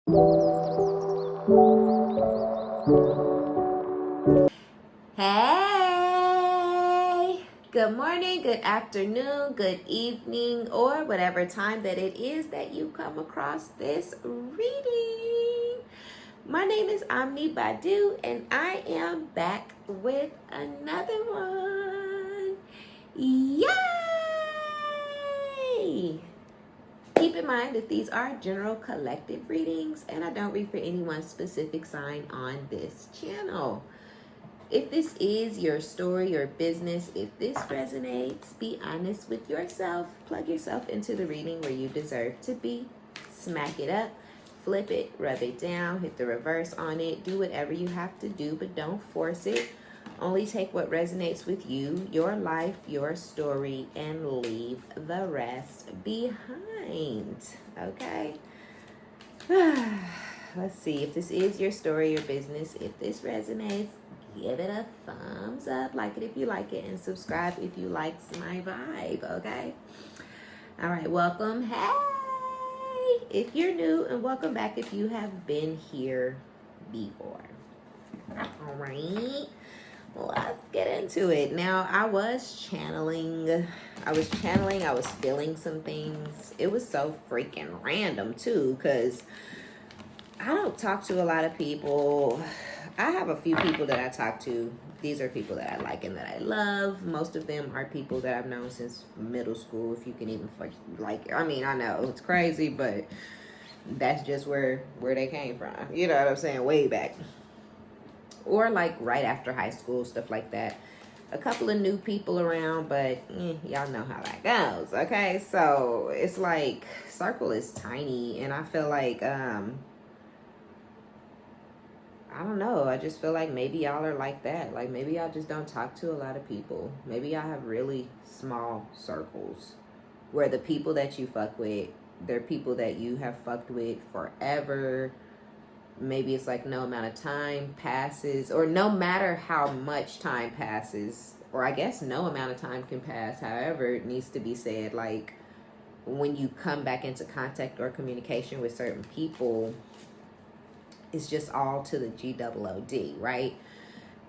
Hey, good morning, good afternoon, good evening, or whatever time that it is that you come across this reading. My name is OmniBadu, and I am back with another one. Yay! Keep in mind that these are general collective readings, and I don't read for any one specific sign on this channel. If this is your story or business, if this resonates, be honest with yourself. Plug yourself into the reading where you deserve to be. Smack it up, flip it, rub it down, hit the reverse on it. Do whatever you have to do, but don't force it. Only take what resonates with you, your life, your story, and leave the rest behind. Okay? Let's see if this is your story or business. If this resonates, give it a thumbs up, like it if you like it, and subscribe if you like my vibe, okay? All right, welcome. Hey, if you're new, and welcome back if you have been here before. All right, let's get into it. Now, I was channeling, I was feeling some things. It was so freaking random too, because I don't talk to a lot of people. I have a few people that I talk to. These are people that I like and that I love. Most of them are people that I've known since middle school, if you can even like, I mean, I know it's crazy, but that's just where they came from. You know what I'm saying? Way back. Or like right after high school, stuff like that. A couple of new people around, but y'all know how that goes, okay? So it's like, circle is tiny, and I feel like, I don't know. I just feel like maybe y'all are like that. Like maybe y'all just don't talk to a lot of people. Maybe y'all have really small circles where the people that you fuck with, they're people that you have fucked with forever. Maybe it's like no amount of time passes, or no matter how much time passes, or I guess no amount of time can pass. However, it needs to be said, like when you come back into contact or communication with certain people, it's just all to the GOOD, right?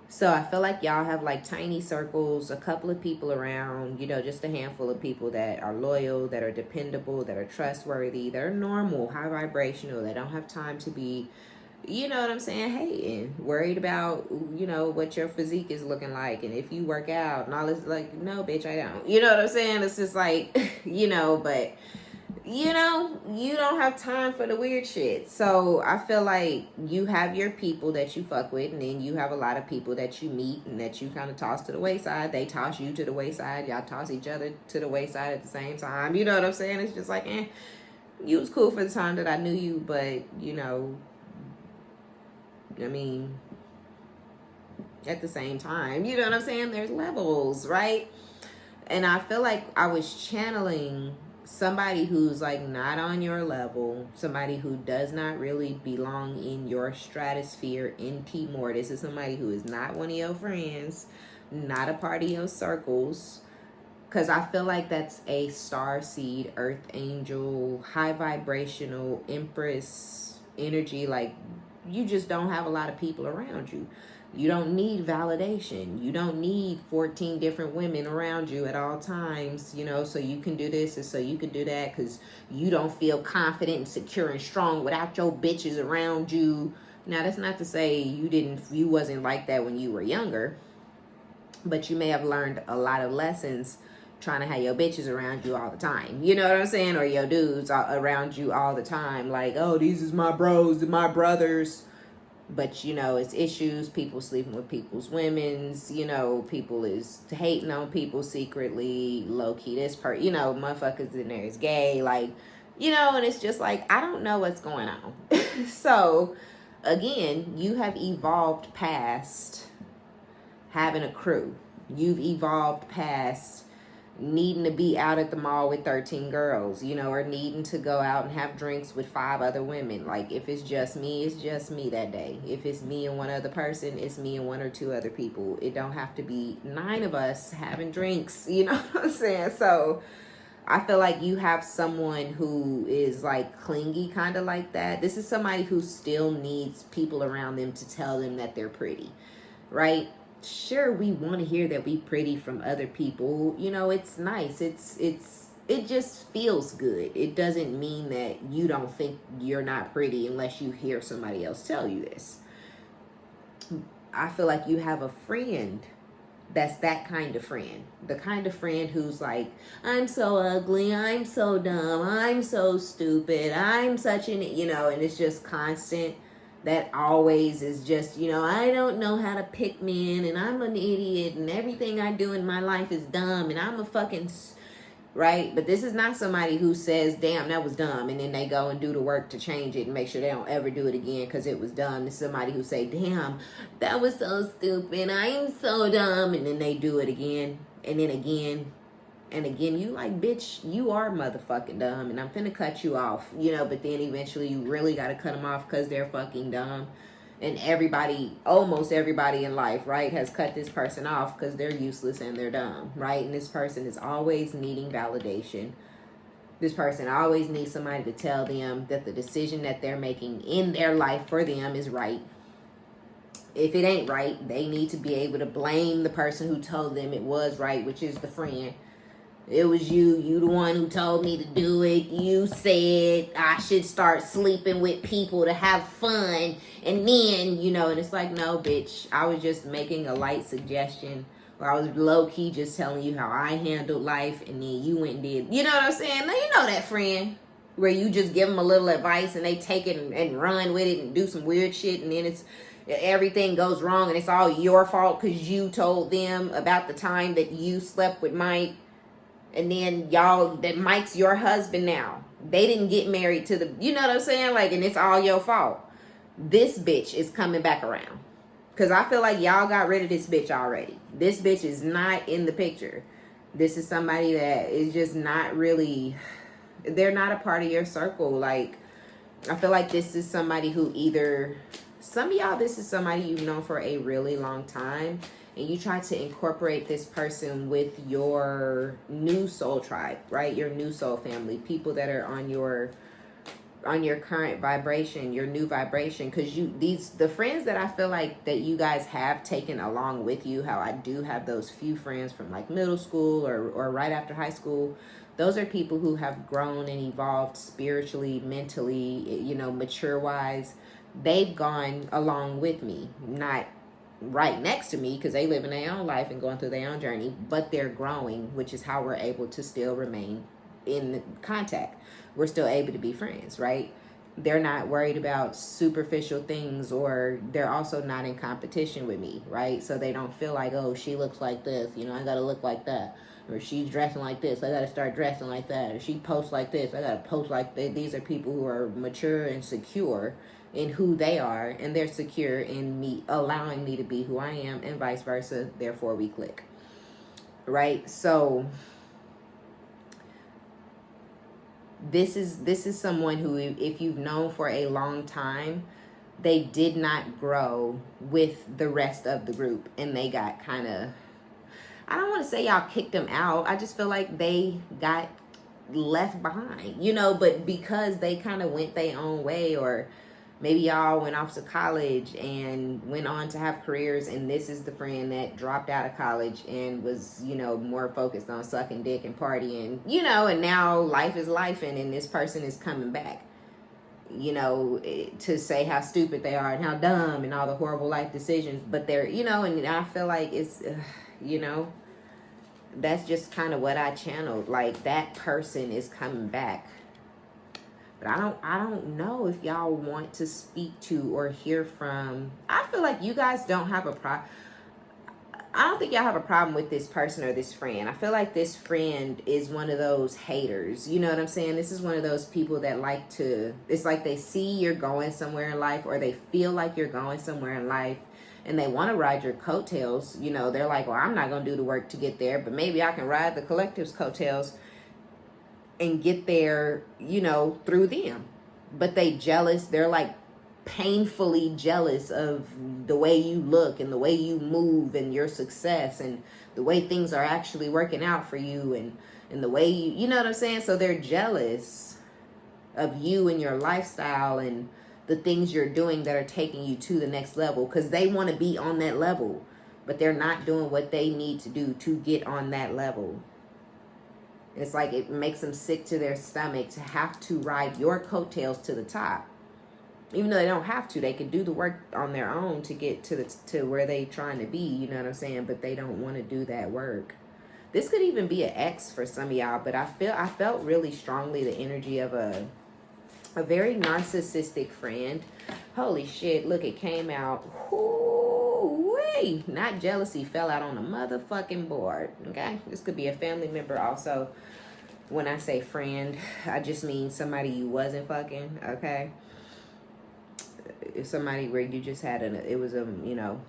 So I feel like y'all have like tiny circles, a couple of people around, you know, just a handful of people that are loyal, that are dependable, that are trustworthy, that are normal, high vibrational, that don't have time to be, you know what I'm saying, hating, worried about, you know, what your physique is looking like, and if you work out and all this. Like, no, bitch, I don't. You know what I'm saying? It's just like, you know, but you know, you don't have time for the weird shit. So I feel like you have your people that you fuck with, and then you have a lot of people that you meet and that you kind of toss to the wayside. They toss you to the wayside. Y'all toss each other to the wayside at the same time. You know what I'm saying? It's just like, you was cool for the time that I knew you, but, you know, I mean, at the same time, you know what I'm saying? There's levels, right? And I feel like I was channeling somebody who's like not on your level, somebody who does not really belong in your stratosphere in Timor. This is somebody who is not one of your friends, not a part of your circles, because I feel like that's a star seed, earth angel, high vibrational empress energy. Like, you just don't have a lot of people around you. You don't need validation. You don't need 14 different women around you at all times, you know, so you can do this and so you can do that, because you don't feel confident and secure and strong without your bitches around you. Now, that's not to say you wasn't like that when you were younger, but you may have learned a lot of lessons trying to have your bitches around you all the time. You know what I'm saying? Or your dudes around you all the time. Like, oh, these is my bros and my brothers. But, you know, it's issues, people sleeping with people's women's, you know, people is hating on people secretly, low-key, you know, motherfuckers in there is gay, like, you know, and it's just like, I don't know what's going on. So, again, you have evolved past having a crew. You've evolved past needing to be out at the mall with 13 girls, you know, or needing to go out and have drinks with 5 other women. Like, if it's just me, it's just me that day. If it's me and one other person, it's me and 1 or 2 other people. It don't have to be 9 of us having drinks, you know what I'm saying? So I feel like you have someone who is like clingy, kind of like that. This is somebody who still needs people around them to tell them that they're pretty, right? Sure, we want to hear that we pretty from other people. You know, it's nice. It just feels good. It doesn't mean that you don't think you're not pretty unless you hear somebody else tell you this. I feel like you have a friend that's that kind of friend. The kind of friend who's like, I'm so ugly, I'm so dumb, I'm so stupid, I'm such an, you know, and it's just constant. That always is just, you know, I don't know how to pick men, and I'm an idiot, and everything I do in my life is dumb, and I'm a fucking, right? But this is not somebody who says, damn, that was dumb, and then they go and do the work to change it and make sure they don't ever do it again because it was dumb. It's somebody who say, damn, that was so stupid, I'm so dumb, and then they do it again, and then again, and again. You like, bitch, you are motherfucking dumb, and I'm finna cut you off, you know. But then eventually you really gotta cut them off because they're fucking dumb. And everybody, almost everybody in life, right, has cut this person off because they're useless and they're dumb, right? And this person is always needing validation. This person always needs somebody to tell them that the decision that they're making in their life for them is right. If it ain't right, they need to be able to blame the person who told them it was right, which is the friend. It was you the one who told me to do it. You said I should start sleeping with people to have fun. And then, you know, and it's like, no, bitch, I was just making a light suggestion. Or I was low-key just telling you how I handled life. And then you went and did, you know what I'm saying? Now, you know that friend where you just give them a little advice and they take it and run with it and do some weird shit. And then everything goes wrong and it's all your fault because you told them about the time that you slept with Mike. And then y'all, that Mike's your husband now. They didn't get married to the, you know what I'm saying? Like, and it's all your fault. This bitch is coming back around. Because I feel like y'all got rid of this bitch already. This bitch is not in the picture. This is somebody that is just not really, they're not a part of your circle. Like, I feel like this is somebody who either, some of y'all, this is somebody you've known for a really long time. And you try to incorporate this person with your new soul tribe, right? Your new soul family, people that are on your current vibration, your new vibration. Because the friends that I feel like that you guys have taken along with you, how I do have those few friends from like middle school or right after high school. Those are people who have grown and evolved spiritually, mentally, you know, mature wise. They've gone along with me, not right next to me because they live in their own life and going through their own journey, but they're growing, which is how we're able to still remain in contact. We're still able to be friends, right? They're not worried about superficial things, or they're also not in competition with me, right? So they don't feel like, oh, she looks like this, you know, I gotta look like that, or she's dressing like this, I gotta start dressing like that, or she posts like this, I gotta post like that. These are people who are mature and secure in who they are, and they're secure in me, allowing me to be who I am, and vice versa. Therefore we click, right? So this is someone who, if you've known for a long time, they did not grow with the rest of the group, and they got kind of, I don't want to say y'all kicked them out, I just feel like they got left behind, you know. But because they kind of went their own way, or maybe y'all went off to college and went on to have careers, and this is the friend that dropped out of college and was, you know, more focused on sucking dick and partying, you know, and now life is life, and this person is coming back, you know, to say how stupid they are and how dumb and all the horrible life decisions. But they're, you know, and I feel like it's, you know, that's just kind of what I channeled. Like, that person is coming back. But I don't know if y'all want to speak to or hear from. I feel like you guys don't have a problem. I don't think y'all have a problem with this person or this friend. I feel like this friend is one of those haters. You know what I'm saying? This is one of those people that like to, it's like they see you're going somewhere in life, or they feel like you're going somewhere in life, and they want to ride your coattails. You know, they're like, well, I'm not going to do the work to get there, but maybe I can ride the collective's coattails and get there, you know, through them. But they jealous. They're like painfully jealous of the way you look and the way you move and your success and the way things are actually working out for you. And and the way you know what I'm saying? So they're jealous of you and your lifestyle and the things you're doing that are taking you to the next level, because they want to be on that level, but they're not doing what they need to do to get on that level. It's like it makes them sick to their stomach to have to ride your coattails to the top. Even though they don't have to, they can do the work on their own to get to where they trying to be, you know what I'm saying? But they don't want to do that work. This could even be an ex for some of y'all, but I felt really strongly the energy of a very narcissistic friend. Holy shit, look, it came out. Whoo-wee. Not jealousy, fell out on the motherfucking board. Okay, this could be a family member also. When I say friend, I just mean somebody you wasn't fucking, okay? Somebody where you just had it was a, you know,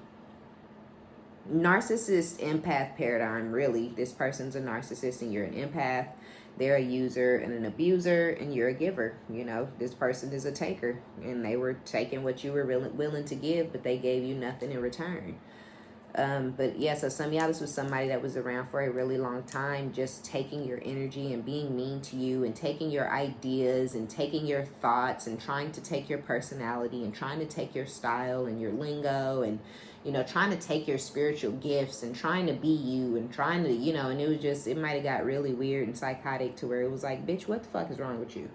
narcissist empath paradigm. Really, this person's a narcissist and you're an empath. They're a user and an abuser, and you're a giver. You know, this person is a taker, and they were taking what you were willing to give, but they gave you nothing in return. But yeah, so some of y'all, this was somebody that was around for a really long time, just taking your energy and being mean to you, and taking your ideas and taking your thoughts and trying to take your personality and trying to take your style and your lingo and, you know, trying to take your spiritual gifts and trying to be you and trying to, you know, and it was just, it might have got really weird and psychotic to where it was like, bitch, what the fuck is wrong with you?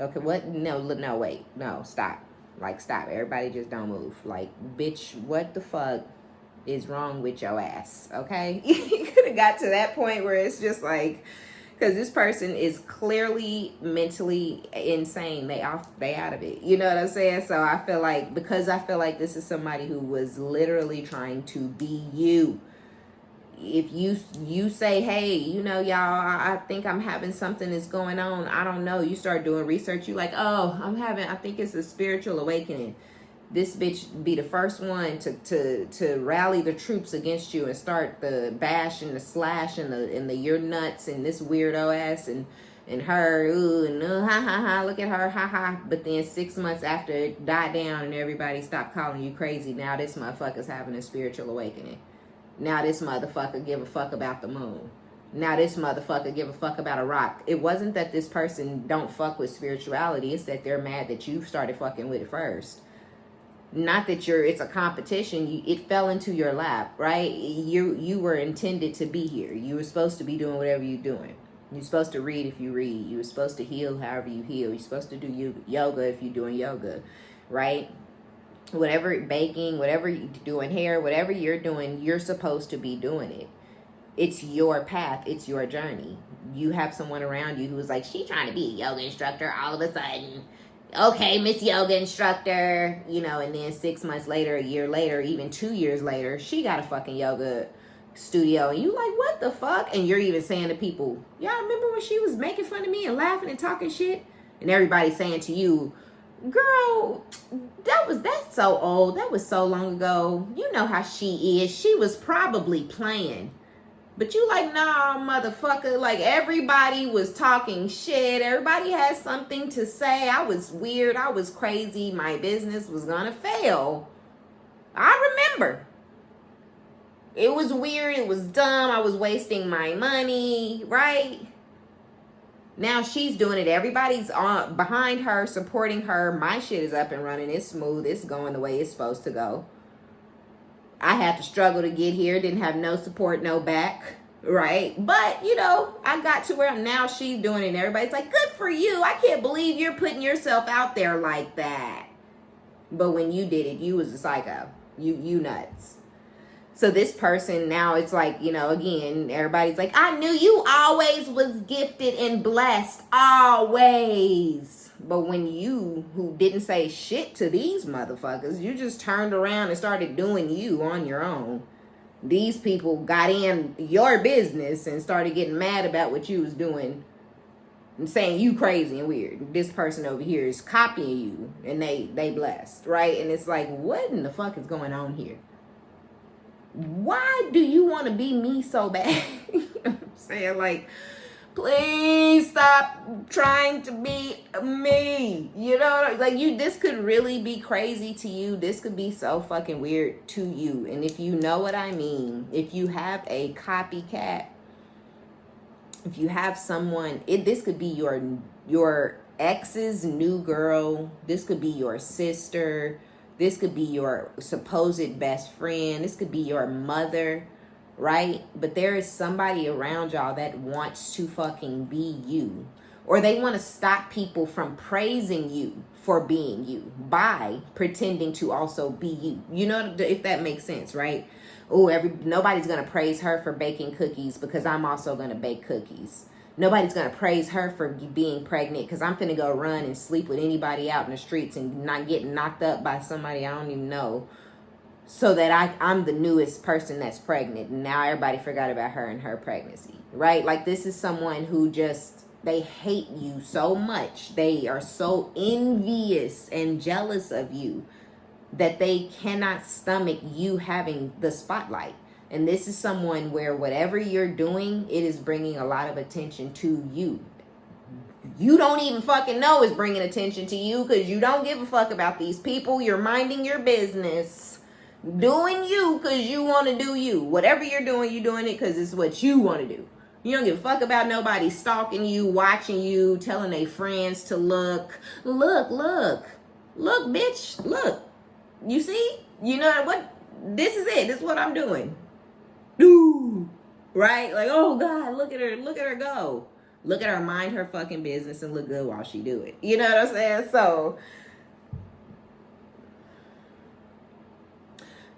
Okay, what? No, wait, no, stop. Like, stop. Everybody just don't move. Like, bitch, what the fuck is wrong with your ass? Okay? You could have got to that point where it's just like, because this person is clearly mentally insane. They out of it. You know what I'm saying? So I feel like, because I feel like this is somebody who was literally trying to be you. If you say, hey, you know, y'all, I think I'm having something that's going on. I don't know. You start doing research. You like, oh, I think it's a spiritual awakening. This bitch be the first one to rally the troops against you and start the bash and the slash and the you're nuts and this weirdo ass and her, ooh, and ha ha ha, look at her, ha ha. But then 6 months after it died down and everybody stopped calling you crazy, now this motherfucker's having a spiritual awakening. Now this motherfucker give a fuck about the moon. Now this motherfucker give a fuck about a rock. It wasn't that this person don't fuck with spirituality. It's that they're mad that you started fucking with it first. Not that it's a competition. It fell into your lap, right? You were intended to be here. You were supposed to be doing whatever you're doing. You're supposed to read if you read. You were supposed to heal however you heal. You're supposed to do yoga if you're doing yoga, right? Whatever, baking, whatever you're doing, hair, whatever you're doing, you're supposed to be doing it. It's your path. It's your journey. You have someone around you who's like, she trying to be a yoga instructor all of a sudden. Okay, Miss Yoga Instructor, you know, and then 6 months later, a year later, even 2 years later, she got a fucking yoga studio. And you like, what the fuck? And you're even saying to people, y'all remember when she was making fun of me and laughing and talking shit? And everybody's saying to you, girl, that's so old. That was so long ago. You know how she is. She was probably playing. But you like, nah, motherfucker. Like, everybody was talking shit. Everybody had something to say. I was weird. I was crazy. My business was gonna fail. I remember. It was weird. It was dumb. I was wasting my money, right? Now she's doing it. Everybody's on behind her, supporting her. My shit is up and running. It's smooth. It's going the way it's supposed to go. I had to struggle to get here. Didn't have no support, no back, right? But, you know, I got to where now she's doing it and everybody's like, good for you. I can't believe you're putting yourself out there like that. But when you did it, you was a psycho. You nuts. So this person now, it's like, you know, again, everybody's like, I knew you always was gifted and blessed. Always. But when you, who didn't say shit to these motherfuckers, you just turned around and started doing you on your own. These people got in your business and started getting mad about what you was doing and saying you crazy and weird. This person over here is copying you and they blessed, right? And it's like, what in the fuck is going on here? Why do you want to be me so bad? You know what I'm saying? Like, please stop trying to be me. You know, like this could really be crazy to you. This could be so fucking weird to you. And if you know what I mean, if you have a copycat If you have someone, this could be your ex's new girl. This could be your sister. This could be your supposed best friend. This could be your mother, right? But there is somebody around y'all that wants to fucking be you. Or they want to stop people from praising you for being you by pretending to also be you. You know, if that makes sense, right? Oh, nobody's going to praise her for baking cookies because I'm also going to bake cookies. Nobody's going to praise her for being pregnant because I'm finna go run and sleep with anybody out in the streets and not get knocked up by somebody I don't even know. So that I'm the newest person that's pregnant. And now everybody forgot about her and her pregnancy, right? Like, this is someone who just, they hate you so much. They are so envious and jealous of you that they cannot stomach you having the spotlight. And this is someone where whatever you're doing, it is bringing a lot of attention to you. You don't even fucking know it's bringing attention to you because you don't give a fuck about these people. You're minding your business, doing you because you want to do you. Whatever you're doing it because it's what you want to do. You don't give a fuck about nobody stalking you, watching you, telling their friends to look, bitch, look. You see? You know what? This is it. This is what I'm doing. Ooh. Right? Like, oh God, look at her go. Look at her mind her fucking business and look good while she do it. You know what I'm saying? So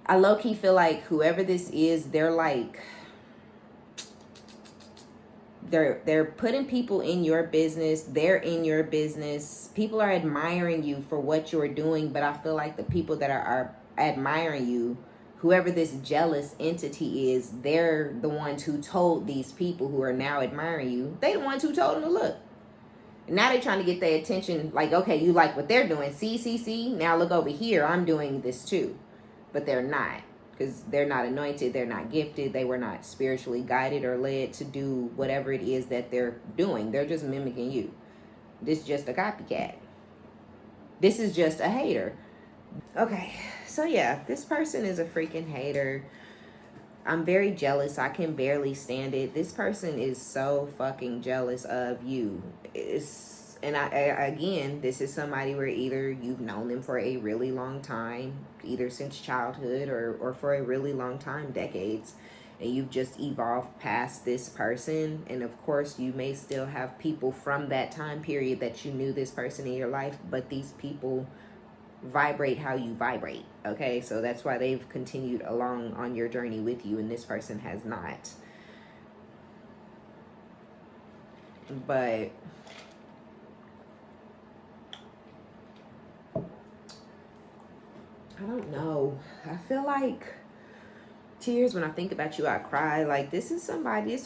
I low-key feel like whoever this is, they're like, they're putting people in your business. They're in your business. People are admiring you for what you're doing, but I feel like the people that are admiring you, whoever this jealous entity is, they're the ones who told these people who are now admiring you. They the ones who told them to look. And now they're trying to get their attention. Like, okay, you like what they're doing. See. Now look over here. I'm doing this too. But they're not. Because they're not anointed, they're not gifted, they were not spiritually guided or led to do whatever it is that they're doing. They're just mimicking you. This is just a copycat. This is just a hater. Okay, so yeah, this person is a freaking hater. I'm very jealous. I can barely stand it. This person is so fucking jealous of you. Again, this is somebody where either you've known them for a really long time, either since childhood or for a really long time, decades, and you've just evolved past this person. And of course, you may still have people from that time period that you knew this person in your life, but these people vibrate how you vibrate, okay? So that's why they've continued along on your journey with you, and this person has not. But I don't know. I feel like tears, when I think about you, I cry. Like, this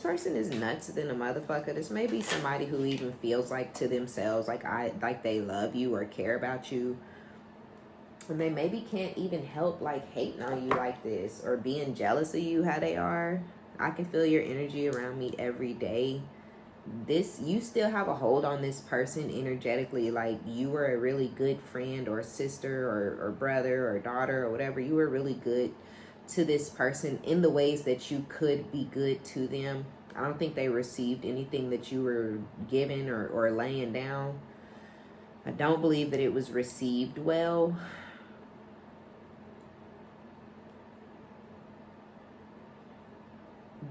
person is nuts than a motherfucker. This may be somebody who even feels like to themselves, like they love you or care about you. And they maybe can't even help like hating on you like this or being jealous of you how they are. I can feel your energy around me every day. You still have a hold on this person energetically. Like, you were a really good friend or sister or brother or daughter or whatever. You were really good to this person in the ways that you could be good to them. I don't think they received anything that you were giving or laying down. I don't believe that it was received well.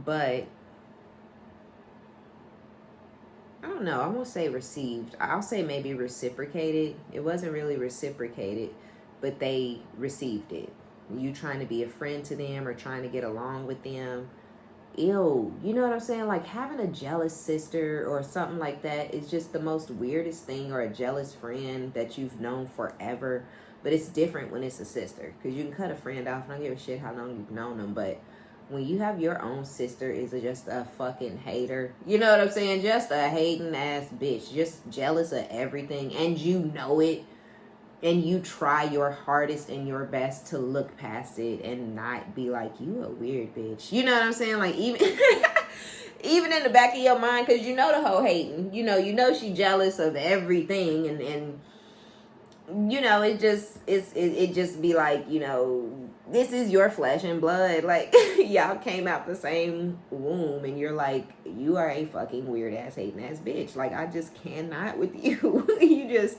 But I don't know. I won't say received. I'll say maybe reciprocated. It wasn't really reciprocated, but they received it. You trying to be a friend to them or trying to get along with them. Ew. You know what I'm saying? Like, having a jealous sister or something like that is just the most weirdest thing, or a jealous friend that you've known forever. But it's different when it's a sister, because you can cut a friend off. I don't give a shit how long you've known them, but when you have your own sister, is just a fucking hater. You know what I'm saying? Just a hating ass bitch. Just jealous of everything. And you know it. And you try your hardest and your best to look past it and not be like, you a weird bitch. You know what I'm saying? Like, even in the back of your mind, because you know the whole hating. You know she jealous of everything. And you know, it just be like, you know, this is your flesh and blood. Like, y'all came out the same womb, and you're like, you are a fucking weird ass, hating ass bitch. Like, I just cannot with you. You just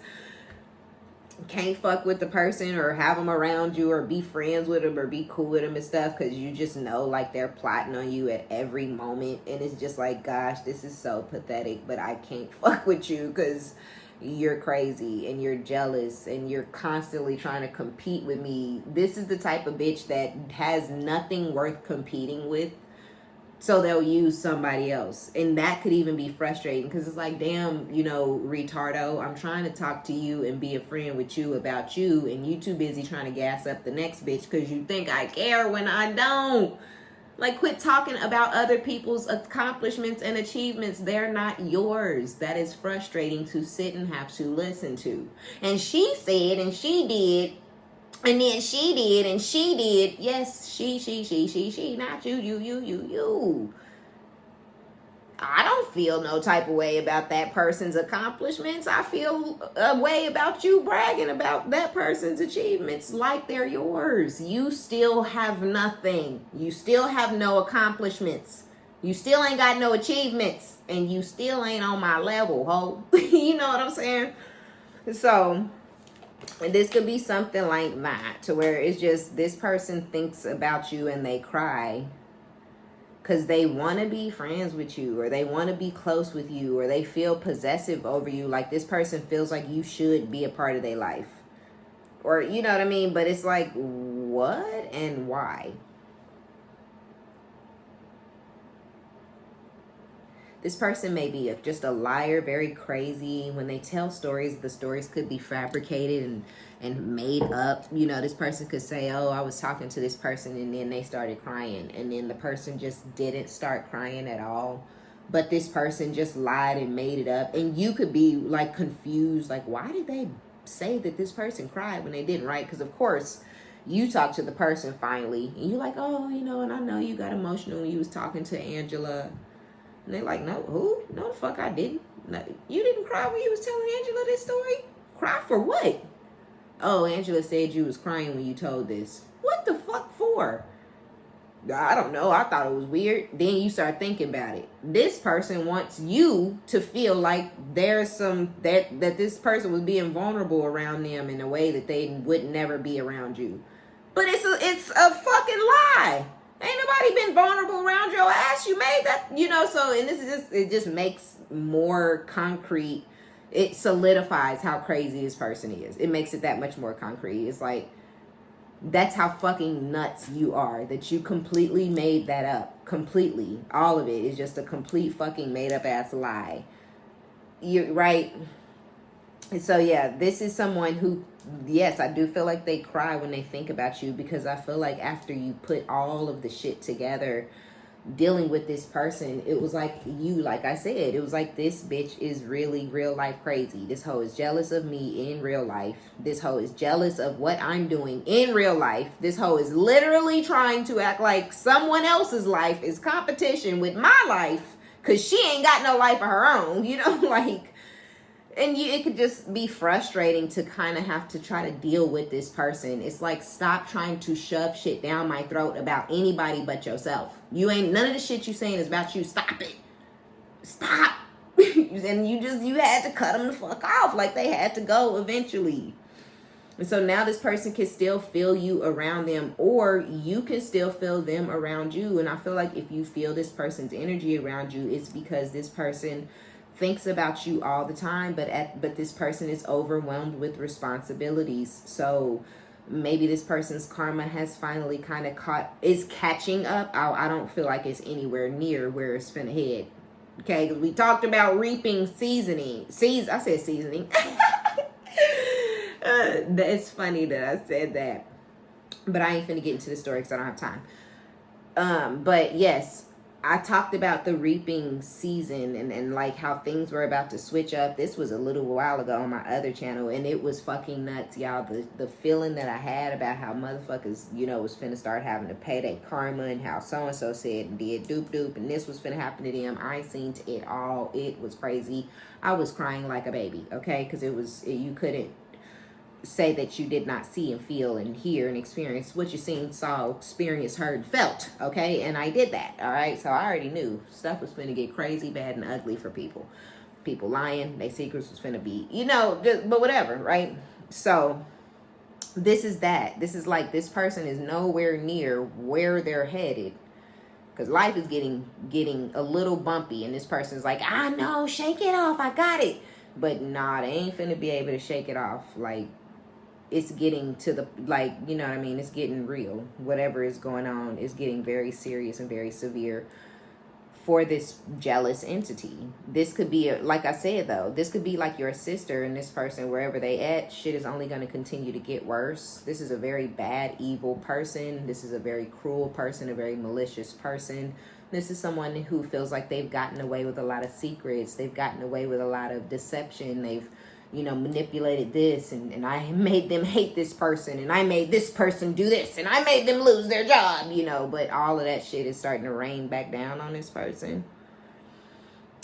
can't fuck with the person or have them around you or be friends with them or be cool with them and stuff, because you just know like they're plotting on you at every moment. And it's just like, gosh, this is so pathetic, but I can't fuck with you because you're crazy and you're jealous and you're constantly trying to compete with me. This is the type of bitch that has nothing worth competing with, so they'll use somebody else. And that could even be frustrating, because it's like, damn, you know, retardo, I'm trying to talk to you and be a friend with you about you, and you too busy trying to gas up the next bitch because you think I care when I don't. Like, quit talking about other people's accomplishments and achievements. They're not yours. That is frustrating to sit and have to listen to. And she said, and she did, and then she did, and she did. Yes, she, not you. I don't feel no type of way about that person's accomplishments. I feel a way about you bragging about that person's achievements like they're yours. You still have nothing. You still have no accomplishments. You still ain't got no achievements. And you still ain't on my level, ho. You know what I'm saying? So, and this could be something like that, to where it's just this person thinks about you and they cry because they want to be friends with you, or they want to be close with you, or they feel possessive over you. Like, this person feels like you should be a part of their life, or you know what I mean? But it's like, what and why? This person may be just a liar, very crazy. When they tell stories, the stories could be fabricated and made up. You know, this person could say, oh, I was talking to this person and then they started crying. And then the person just didn't start crying at all. But this person just lied and made it up. And you could be like confused, like, why did they say that this person cried when they didn't, right? Because of course, you talk to the person finally and you're like, oh, you know, and I know you got emotional when you was talking to Angela. And they're like, no, who? No, the fuck I didn't. No, you didn't cry when you was telling Angela this story? Cry for what? Oh, Angela said you was crying when you told this. What the fuck for? I don't know. I thought it was weird. Then you start thinking about it. This person wants you to feel like there's some, that this person was being vulnerable around them in a way that they would never be around you. But it's a fucking lie. Ain't nobody been vulnerable around your ass. You made that, you know. So, and this is just, it just makes more concrete. It solidifies how crazy this person is. It makes it that much more concrete. It's like, that's how fucking nuts you are, that you completely made that up. Completely. All of it is just a complete fucking made up ass lie. You right? And so yeah, this is someone who, yes, I do feel like they cry when they think about you, because I feel like after you put all of the shit together dealing with this person, it was like you, like I said, it was like, this bitch is really real life crazy. This hoe is jealous of me in real life. This hoe is jealous of what I'm doing in real life. This hoe is literally trying to act like someone else's life is competition with my life, because she ain't got no life of her own, you know, like. And it could just be frustrating to kind of have to try to deal with this person. It's like, stop trying to shove shit down my throat about anybody but yourself. You ain't, none of the shit you saying is about you. Stop it. Stop. And you had to cut them the fuck off. Like, they had to go eventually. And so now this person can still feel you around them, or you can still feel them around you. And I feel like if you feel this person's energy around you, it's because this person thinks about you all the time, but this person is overwhelmed with responsibilities. So maybe this person's karma has finally kind of is catching up. I don't feel like it's anywhere near where it's finna head. Okay, because we talked about reaping seasoning. I said seasoning. It's funny that I said that, but I ain't finna get into the story because I don't have time. But yes, I talked about the reaping season and like how things were about to switch up. This was a little while ago on my other channel, and it was fucking nuts, y'all. The feeling that I had about how motherfuckers, you know, was finna start having to pay their karma, and how so-and-so said and did doop, and this was finna happen to them. I seen it all. It was crazy. I was crying like a baby, okay? Because you couldn't. say that you did not see and feel and hear and experience what you seen, saw, experienced, heard, felt, okay? And I did that, all right? So I already knew stuff was finna get crazy, bad, and ugly for people. People lying, their secrets was finna be, but whatever, right? So this is that. This is like, this person is nowhere near where they're headed. Because life is getting a little bumpy, and this person's like, I know, shake it off, I got it. But nah, they ain't finna be able to shake it off. Like, it's getting to the, like, you know what I mean? It's getting real. Whatever is going on is getting very serious and very severe for this jealous entity. This could be, like I said, though, this could be like your sister and this person, wherever they at, shit is only going to continue to get worse. This is a very bad, evil person. This is a very cruel person, a very malicious person. This is someone who feels like they've gotten away with a lot of secrets. They've gotten away with a lot of deception. They've, manipulated this, and I made them hate this person, and I made this person do this, and I made them lose their job, but all of that shit is starting to rain back down on this person.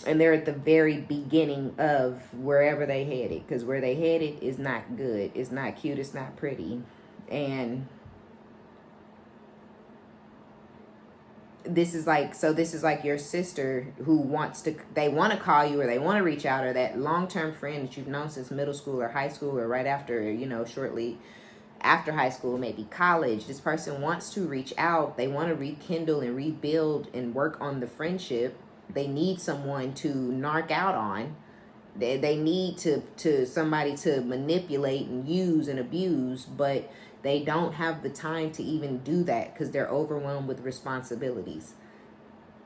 And they're at the very beginning of wherever they headed, because where they headed is not good. It's not cute. It's not pretty. And this is like your sister who they want to call you, or they want to reach out, or that long-term friend that you've known since middle school or high school, or right after, shortly after high school, maybe college. This person wants to reach out. They want to rekindle and rebuild and work on the friendship. They need someone to narc out on. They need to somebody to manipulate and use and abuse, but they don't have the time to even do that because they're overwhelmed with responsibilities.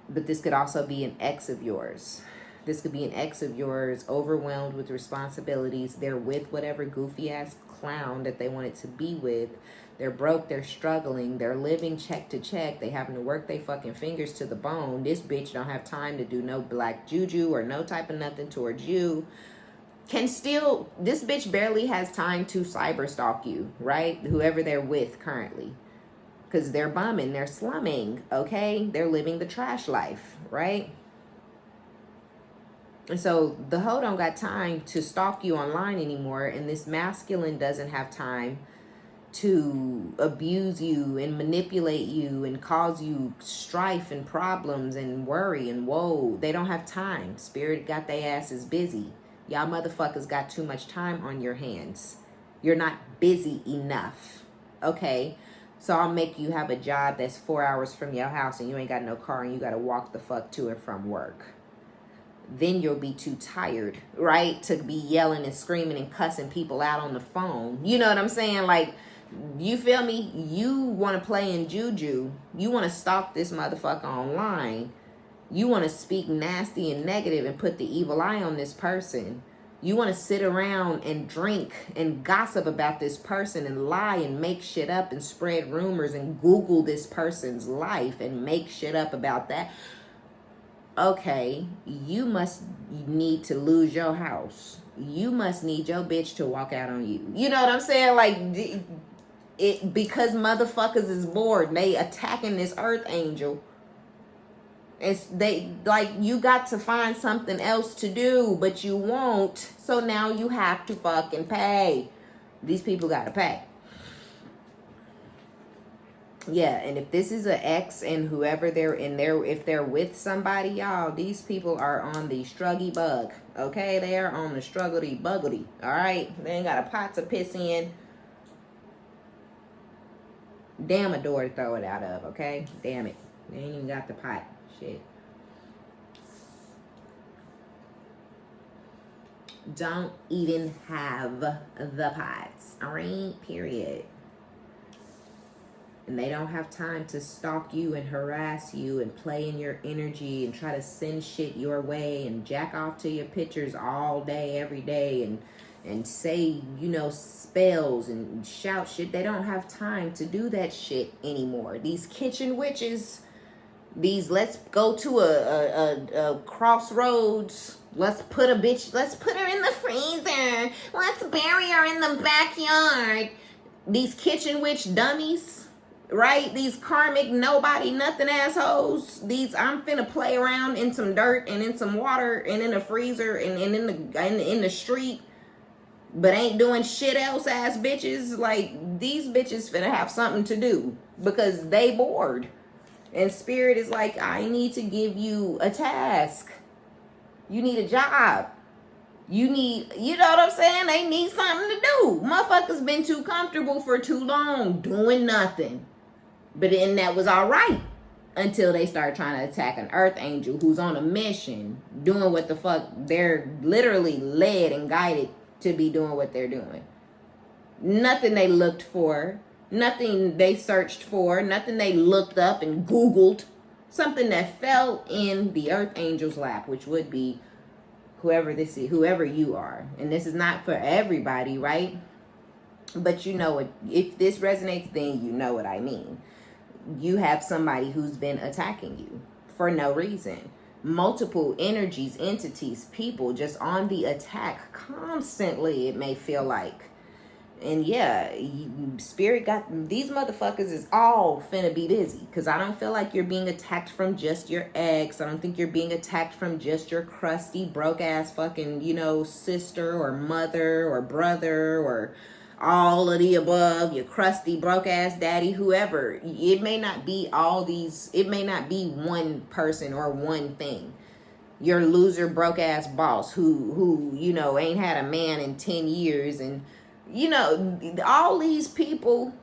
But this could also be an ex of yours. This could be an ex of yours, overwhelmed with responsibilities. They're with whatever goofy ass clown that they wanted to be with. They're broke, they're struggling, they're living check to check. They having to work their fucking fingers to the bone. This bitch don't have time to do no black juju or no type of nothing towards you. This bitch barely has time to cyber stalk you, right? Whoever they're with currently. Because they're bumming, they're slumming, okay? They're living the trash life, right? And so the hoe don't got time to stalk you online anymore, and this masculine doesn't have time to abuse you and manipulate you and cause you strife and problems and worry and woe. They don't have time. Spirit got their asses busy. Y'all motherfuckers got too much time on your hands. You're not busy enough. Okay? So I'll make you have a job that's 4 hours from your house and you ain't got no car and you got to walk the fuck to and from work. Then you'll be too tired, right? To be yelling and screaming and cussing people out on the phone. You know what I'm saying? Like, you feel me? You want to play in juju. You want to stalk this motherfucker online. You want to speak nasty and negative and put the evil eye on this person. You want to sit around and drink and gossip about this person and lie and make shit up and spread rumors and Google this person's life and make shit up about that. Okay, you must need to lose your house. You must need your bitch to walk out on you. You know what I'm saying? Like, because motherfuckers is bored. They attacking this earth angel. You got to find something else to do, but you won't. So now you have to fucking pay. These people got to pay. Yeah, and if this is an ex and whoever they're in there, if they're with somebody, y'all, these people are on the struggy bug. Okay, they are on the struggly buggity. All right, they ain't got a pot to piss in. Damn a door to throw it out of. Okay, damn it, they ain't even got the pot. Shit. Don't even have the pots. All right, period. And they don't have time to stalk you and harass you and play in your energy and try to send shit your way and jack off to your pictures all day, every day, and say, spells and shout shit. They don't have time to do that shit anymore. These kitchen witches, let's go to a crossroads. Let's put her in the freezer. Let's bury her in the backyard. These kitchen witch dummies. Right? These karmic nobody nothing assholes. I'm finna play around in some dirt and in some water and in a freezer and in the street. but ain't doing shit else ass bitches. Like, these bitches finna have something to do because they bored. And spirit is like, I need to give you a task. You need a job. You need, you know what I'm saying? They need something to do. Motherfuckers been too comfortable for too long doing nothing. But then that was all right until they start trying to attack an earth angel who's on a mission, doing what the fuck they're literally led and guided to be doing what they're doing. Nothing they looked for, nothing they searched for, nothing they looked up and Googled. Something that fell in the earth angel's lap, which would be whoever this is, whoever you are. And this is not for everybody, right? But you know what, if this resonates, then you know what I mean. You have somebody who's been attacking you for no reason. Multiple energies, entities, people just on the attack constantly, it may feel like. And yeah, spirit got these motherfuckers is all finna be busy, because I don't feel like you're being attacked from just your ex. I don't think you're being attacked from just your crusty broke ass fucking, you know, sister or mother or brother or all of the above, your crusty broke ass daddy, whoever. It may not be all these, it may not be one person or one thing. Your loser broke ass boss who you know ain't had a man in 10 years, and you know, all these people,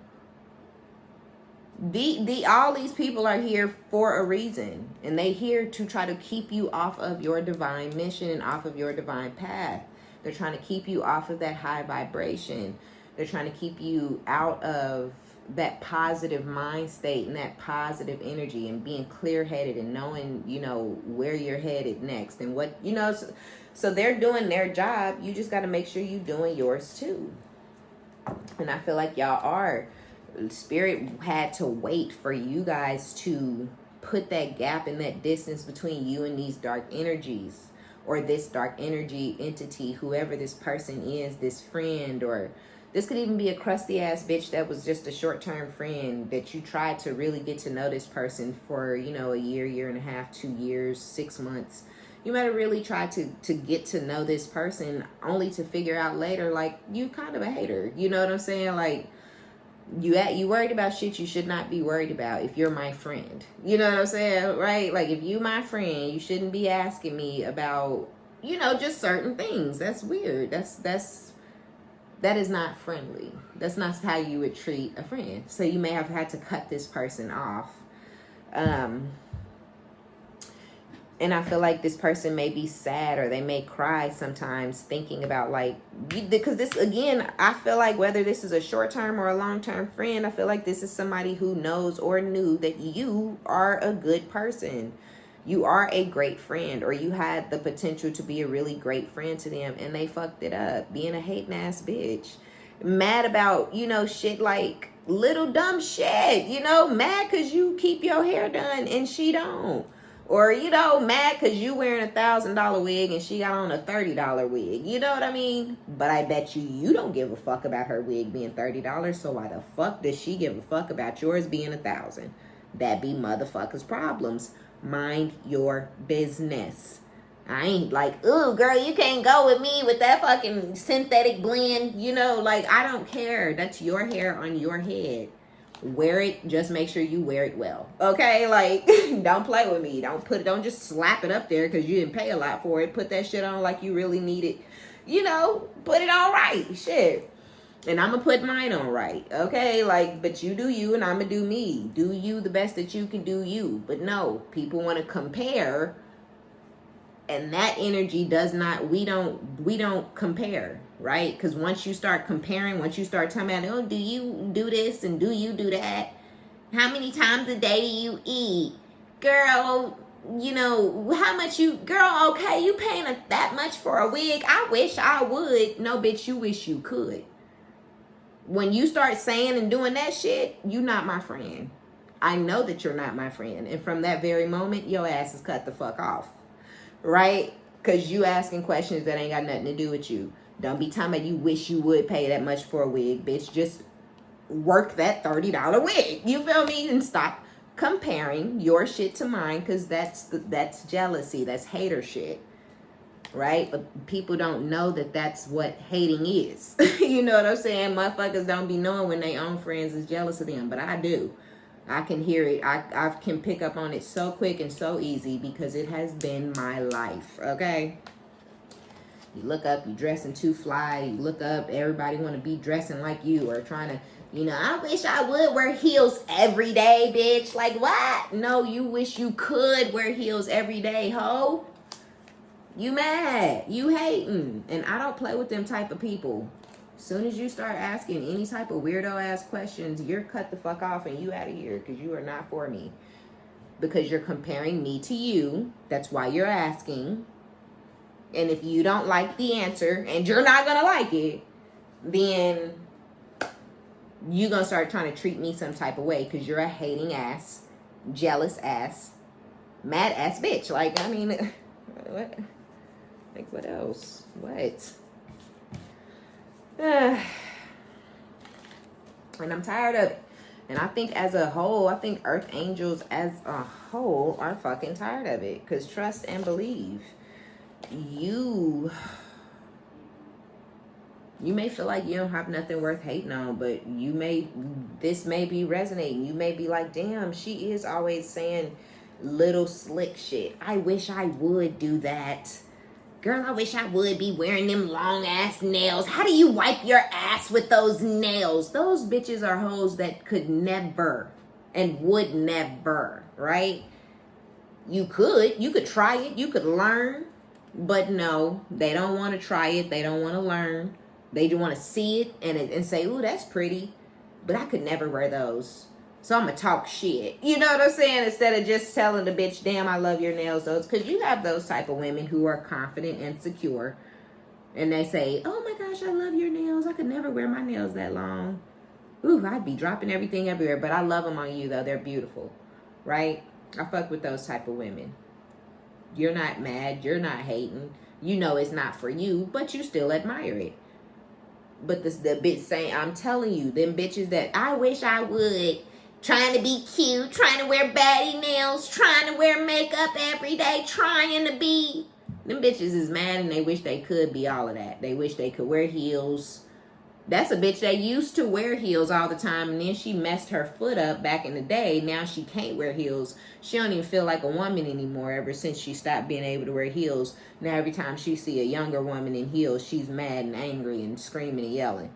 all these people are here for a reason, and they here to try to keep you off of your divine mission and off of your divine path. They're trying to keep you off of that high vibration. They're trying to keep you out of that positive mind state and that positive energy, and being clear-headed and knowing, you know, where you're headed next and what, you know. So they're doing their job. You just got to make sure you're doing yours too. And I feel like y'all are. Spirit had to wait for you guys to put that gap and that distance between you and these dark energies, or this dark energy entity, whoever this person is, this friend, or this could even be a crusty ass bitch that was just a short-term friend that you tried to really get to know this person for, you know, a year, year and a half, 2 years, 6 months. You might have really tried to get to know this person, only to figure out later, like, you kind of a hater. You know what I'm saying? Like, you worried about shit you should not be worried about if you're my friend. You know what I'm saying? Right? Like, if you my friend, you shouldn't be asking me about, you know, just certain things. That's weird. That is not friendly. That's not how you would treat a friend. So you may have had to cut this person off. And I feel like this person may be sad, or they may cry sometimes thinking about, like, because this, again, I feel like whether this is a short-term or a long-term friend, I feel like this is somebody who knows or knew that you are a good person. You are a great friend, or you had the potential to be a really great friend to them, and they fucked it up, being a hating ass bitch. Mad about, you know, shit like little dumb shit, you know, mad because you keep your hair done and she don't. Or, you know, mad because you wearing $1,000 wig and she got on a $30 wig. You know what I mean? But I bet you don't give a fuck about her wig being $30. So why the fuck does she give a fuck about yours being $1,000? That be motherfuckers' problems. Mind your business. I ain't like, ooh, girl, you can't go with me with that fucking synthetic blend. You know, like, I don't care. That's your hair on your head. Wear it, just make sure you wear it well, okay? Like, don't play with me. Don't just slap it up there because you didn't pay a lot for it. Put that shit on like you really need it. You know, put it on right. Shit. And I'm gonna put mine on right, okay? Like, but you do you and I'm gonna do me. Do you the best that you can do you. But no, people want to compare, and that energy does not, we don't compare, right? Because once you start comparing, once you start talking about, oh, do you do this and do you do that? How many times a day do you eat? Girl, you know, how much you, girl, okay, you paying that much for a wig? I wish I would. No, bitch, you wish you could. When you start saying and doing that shit, you not my friend. I know that you're not my friend. And from that very moment, your ass is cut the fuck off. Right? Because you asking questions that ain't got nothing to do with you. Don't be talking about you wish you would pay that much for a wig, bitch. Just work that $30 wig. You feel me? And stop comparing your shit to mine, because that's jealousy. That's hater shit. right? But people don't know that that's what hating is. You know what I'm saying? Motherfuckers don't be knowing when their own friends is jealous of them, but I do. I can hear it. I can pick up on it so quick and so easy because it has been my life, okay? You look up, you dressing too fly. You look up, everybody want to be dressing like you or trying to, you know, I wish I would wear heels every day, bitch. Like, what? No, you wish you could wear heels every day, ho. You mad. You hating. And I don't play with them type of people. As soon as you start asking any type of weirdo ass questions, you're cut the fuck off and you out of here because you are not for me. Because you're comparing me to you. That's why you're asking. And if you don't like the answer and you're not going to like it, then you're going to start trying to treat me some type of way because you're a hating ass, jealous ass, mad ass bitch. Like, I mean, what? Like, what else? What? And I'm tired of it. And I think as a whole, I think Earth Angels as a whole are fucking tired of it. Because trust and believe. You may feel like you don't have nothing worth hating on, but this may be resonating. You may be like, damn, she is always saying little slick shit. I wish I would do that. Girl, I wish I would be wearing them long ass nails. How do you wipe your ass with those nails? Those bitches are hoes that could never and would never, right? You could try it. You could learn. But no, they don't want to try it. They don't want to learn. They do want to see it and say, ooh, that's pretty. But I could never wear those. So I'm going to talk shit. You know what I'm saying? Instead of just telling the bitch, damn, I love your nails. Those, because you have those type of women who are confident and secure. And they say, oh my gosh, I love your nails. I could never wear my nails that long. Ooh, I'd be dropping everything everywhere. But I love them on you, though. They're beautiful. Right? I fuck with those type of women. You're not mad. You're not hating. You know it's not for you, but you still admire it. But the bitch saying, I'm telling you, them bitches that I wish I would, trying to be cute, trying to wear baddie nails, trying to wear makeup every day, trying to be. Them bitches is mad and they wish they could be all of that. They wish they could wear heels. That's a bitch that used to wear heels all the time, and then she messed her foot up back in the day. Now she can't wear heels. She don't even feel like a woman anymore ever since she stopped being able to wear heels. Now every time she see a younger woman in heels, she's mad and angry and screaming and yelling.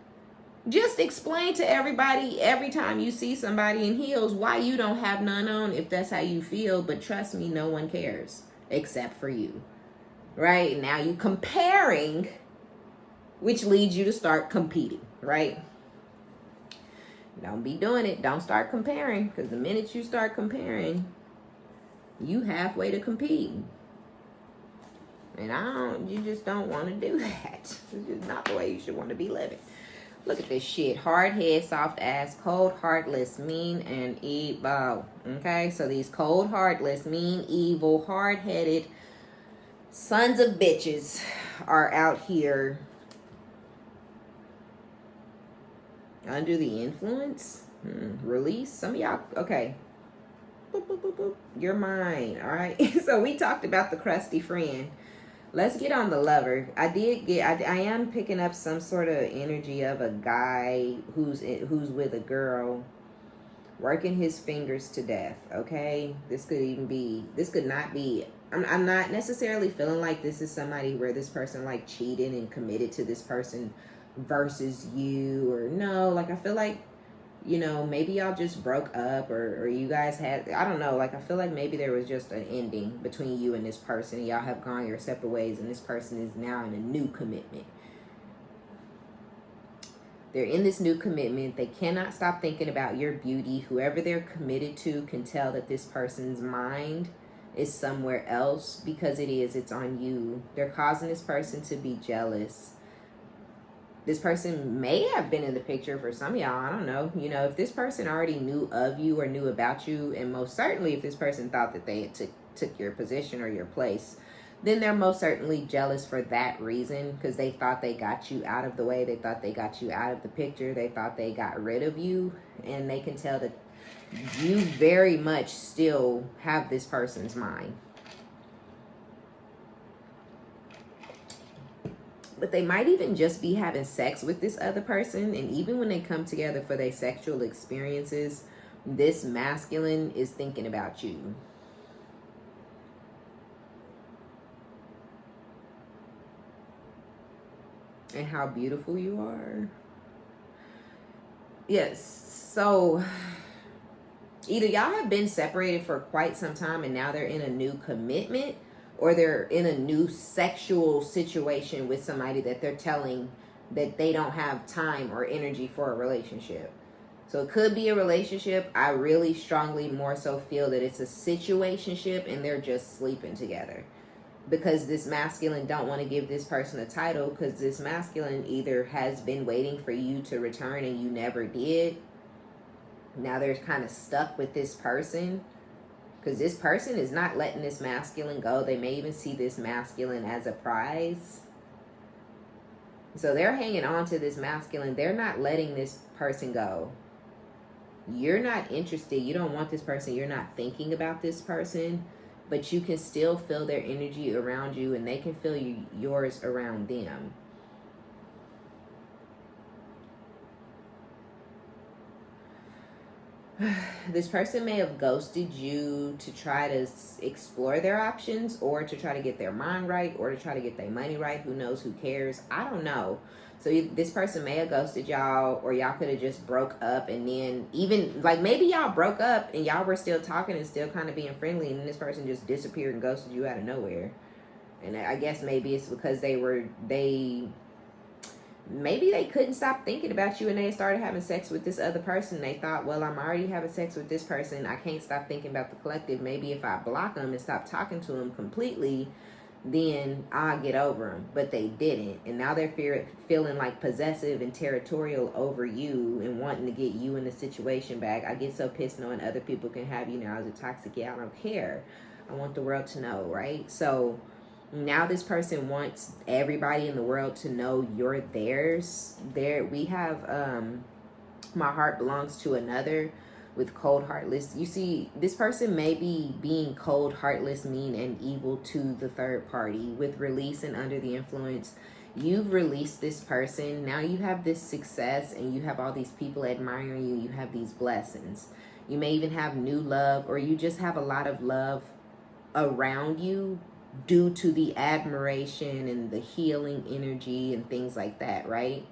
Just explain to everybody every time you see somebody in heels why you don't have none on if that's how you feel. But trust me, no one cares except for you. Right? Now you comparing, which leads you to start competing, right? Don't be doing it. Don't start comparing, because the minute you start comparing, you halfway to competing. And you just don't want to do that. It's just not the way you should want to be living. Look at this shit. Hard head, soft ass, cold, heartless, mean, and evil. Okay? So these cold, heartless, mean, evil, hard-headed sons of bitches are out here under the influence. Release. Some of y'all, okay. Boop, boop, boop, boop. You're mine, all right? So we talked about the crusty friend. Let's get on the lover. I am picking up some sort of energy of a guy who's with a girl, working his fingers to death, okay? This could not be, I'm not necessarily feeling like this is somebody where this person like cheated and committed to this person versus you, or no, like I feel like, you know, maybe y'all just broke up or you guys had, I don't know, like I feel like maybe there was just an ending between you and this person. Y'all have gone your separate ways and this person is now in a new commitment. They're in this new commitment. They cannot stop thinking about your beauty. Whoever they're committed to can tell that this person's mind is somewhere else, because it's on you. They're causing this person to be jealous. This person may have been in the picture for some of y'all. I don't know. You know, if this person already knew of you or knew about you, and most certainly if this person thought that they had took your position or your place, then they're most certainly jealous for that reason, because they thought they got you out of the way. They thought they got you out of the picture. They thought they got rid of you, and they can tell that you very much still have this person's mind. But they might even just be having sex with this other person. And even when they come together for their sexual experiences, this masculine is thinking about you. And how beautiful you are. Yes. So either y'all have been separated for quite some time and now they're in a new commitment, or they're in a new sexual situation with somebody that they're telling that they don't have time or energy for a relationship. So it could be a relationship. I really strongly more so feel that it's a situationship and they're just sleeping together. Because this masculine don't want to give this person a title, because this masculine either has been waiting for you to return and you never did. Now they're kind of stuck with this person, because this person is not letting this masculine go. They may even see this masculine as a prize. So they're hanging on to this masculine. They're not letting this person go. You're not interested. You don't want this person. You're not thinking about this person. But you can still feel their energy around you, and they can feel yours around them. This person may have ghosted you to try to explore their options, or to try to get their mind right, or to try to get their money right. Who knows? Who cares? I don't know. So this person may have ghosted y'all, or y'all could have just broke up, and then even like maybe y'all broke up and y'all were still talking and still kind of being friendly, and then this person just disappeared and ghosted you out of nowhere. And I guess maybe it's because maybe they couldn't stop thinking about you, and they started having sex with this other person. They thought, well, I'm already having sex with this person. I can't stop thinking about the collective. Maybe if I block them and stop talking to them completely, then I'll get over them. But they didn't. And now they're feeling like possessive and territorial over you and wanting to get you in the situation back. I get so pissed knowing other people can have you now as a toxic. Yeah, I don't care. I want the world to know, right? So now this person wants everybody in the world to know you're theirs. We have My Heart Belongs to Another with cold, heartless. You see, this person may be being cold, heartless, mean, and evil to the third party. With release and under the influence, you've released this person. Now you have this success and you have all these people admiring you. You have these blessings. You may even have new love, or you just have a lot of love around you due to the admiration and the healing energy and things like that, right?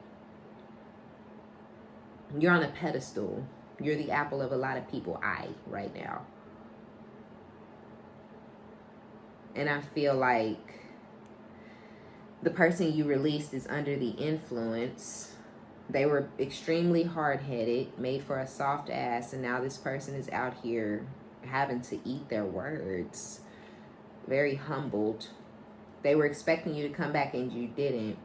You're on a pedestal. You're the apple of a lot of people's eye right now. And I feel like the person you released is under the influence. They were extremely hard-headed, made for a soft ass, and now this person is out here having to eat their words. Very humbled. They were expecting you to come back and you didn't.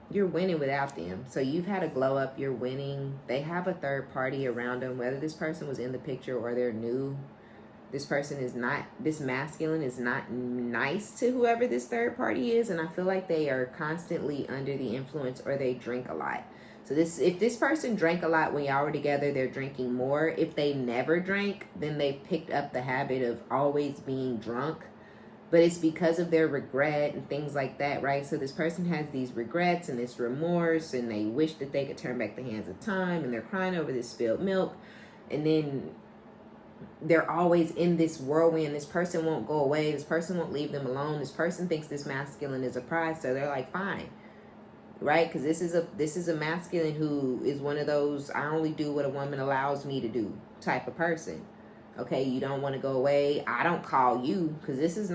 You're winning without them. So you've had a glow up. You're winning. They have a third party around them, whether this person was in the picture or they're new. This person is not, this masculine is not nice to whoever this third party is. And I feel like they are constantly under the influence, or they drink a lot. So if this person drank a lot when y'all were together, they're drinking more. If they never drank, then they've picked up the habit of always being drunk. But it's because of their regret and things like that, right? So this person has these regrets and this remorse, and they wish that they could turn back the hands of time, and they're crying over this spilled milk. And then they're always in this whirlwind. This person won't go away. This person won't leave them alone. This person thinks this masculine is a prize, so they're like, fine. Right? Because this is a masculine who is one of those, I only do what a woman allows me to do type of person. Okay, you don't want to go away. I don't call you, because this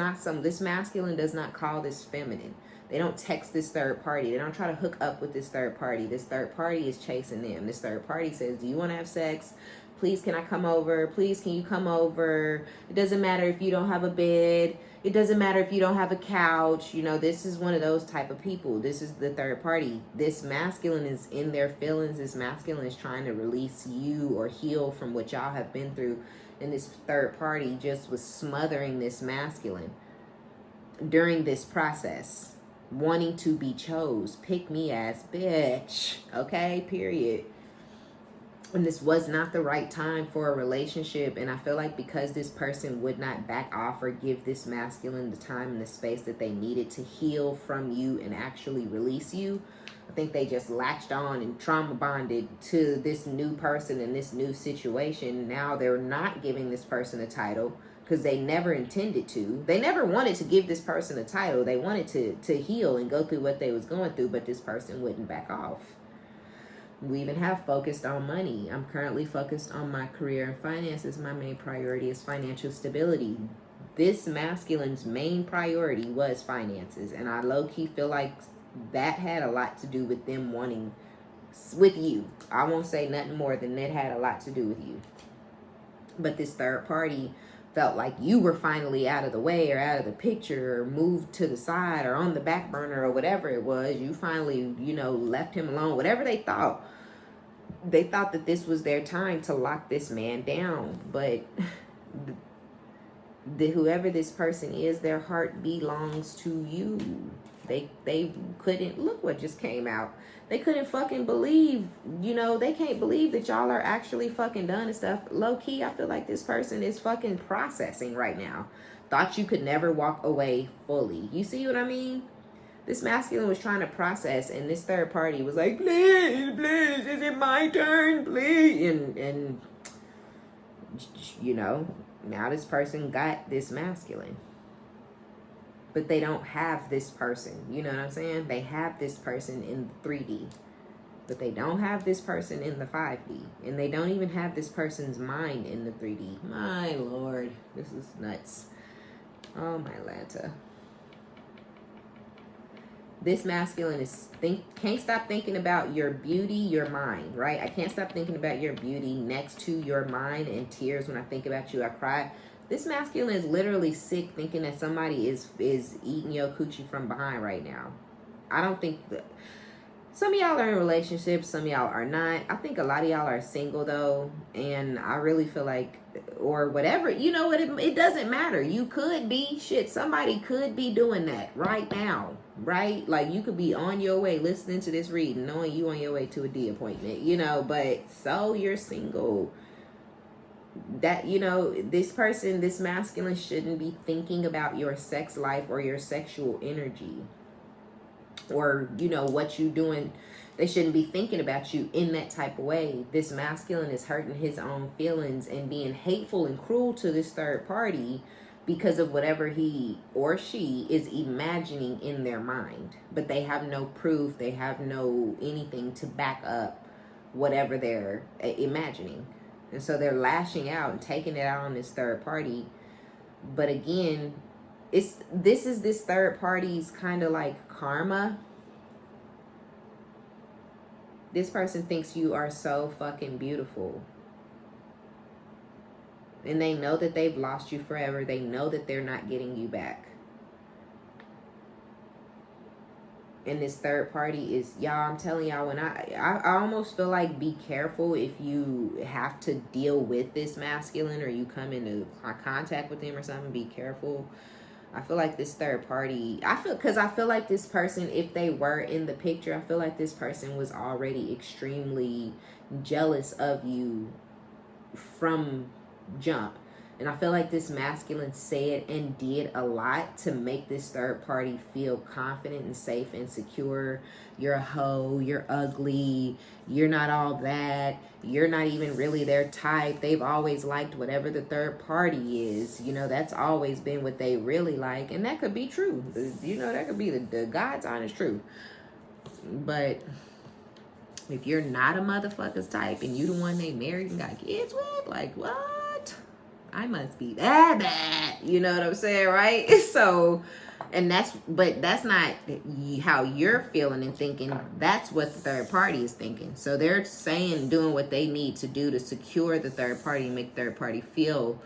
masculine does not call this feminine. They don't text this third party. They don't try to hook up with this third party. This third party is chasing them. This third party says, do you want to have sex? Please, can I come over? Please, can you come over? It doesn't matter if you don't have a bed. It doesn't matter if you don't have a couch. You know, this is one of those type of people. This is the third party. This masculine is in their feelings. This masculine is trying to release you or heal from what y'all have been through. And this third party just was smothering this masculine during this process, wanting to be chose. Pick me as bitch. Okay, period. And this was not the right time for a relationship. And I feel like because this person would not back off or give this masculine the time and the space that they needed to heal from you and actually release you, I think they just latched on and trauma bonded to this new person and this new situation. Now they're not giving this person a title because they never intended to. They never wanted to give this person a title. They wanted to heal and go through what they was going through, but this person wouldn't back off. We even have focused on money. I'm currently focused on my career and finances. My main priority is financial stability. This masculine's main priority was finances. And I low-key feel like that had a lot to do with them wanting, with you. I won't say nothing more than that had a lot to do with you. But this third party felt like you were finally out of the way or out of the picture or moved to the side or on the back burner or whatever it was. You finally, left him alone. Whatever they thought. They thought that this was their time to lock this man down. But whoever this person is, their heart belongs to you. They couldn't, look what just came out. They couldn't fucking believe, they can't believe that y'all are actually fucking done and stuff. Low key, I feel like this person is fucking processing right now. Thought you could never walk away fully. You see what I mean? This masculine was trying to process, and this third party was like, please, is it my turn, please? And now this person got this masculine. But they don't have this person. You know what I'm saying? They have this person in 3D. But they don't have this person in the 5D. And they don't even have this person's mind in the 3D. My Lord. This is nuts. Oh, my Lanta. This masculine can't stop thinking about your beauty, your mind, right? I can't stop thinking about your beauty next to your mind, and tears when I think about you, I cry. This masculine is literally sick thinking that somebody is eating your coochie from behind right now. I don't think that. Some of y'all are in relationships, some of y'all are not. I think a lot of y'all are single though, and I really feel like, or whatever, it doesn't matter. You could be, somebody could be doing that right now, right? Like you could be on your way listening to this reading, knowing you on your way to a D appointment, but so you're single. That, this person, this masculine shouldn't be thinking about your sex life or your sexual energy. Or, what you doing. They shouldn't be thinking about you in that type of way. This masculine is hurting his own feelings and being hateful and cruel to this third party because of whatever he or she is imagining in their mind. But they have no proof. They have no anything to back up whatever they're imagining. And so they're lashing out and taking it out on this third party. But again, this is this third party's kind of like karma. This person thinks you are so fucking beautiful. And they know that they've lost you forever. They know that they're not getting you back. And this third party is, y'all, I'm telling y'all, when I almost feel like be careful if you have to deal with this masculine or you come into contact with them or something, be careful. I feel like this third party, because I feel like this person, if they were in the picture, I feel like this person was already extremely jealous of you from jump. And I feel like this masculine said and did a lot to make this third party feel confident and safe and secure. You're a hoe, you're ugly, you're not all that, you're not even really their type. They've always liked whatever the third party is. That's always been what they really like. And that could be true. That could be the God's honest truth. But if you're not a motherfucker's type and you the one they married and got kids with, like, what? I must be that bad. You know what I'm saying, right? So, but that's not how you're feeling and thinking. That's what the third party is thinking. So they're doing what they need to do to secure the third party and make the third party feel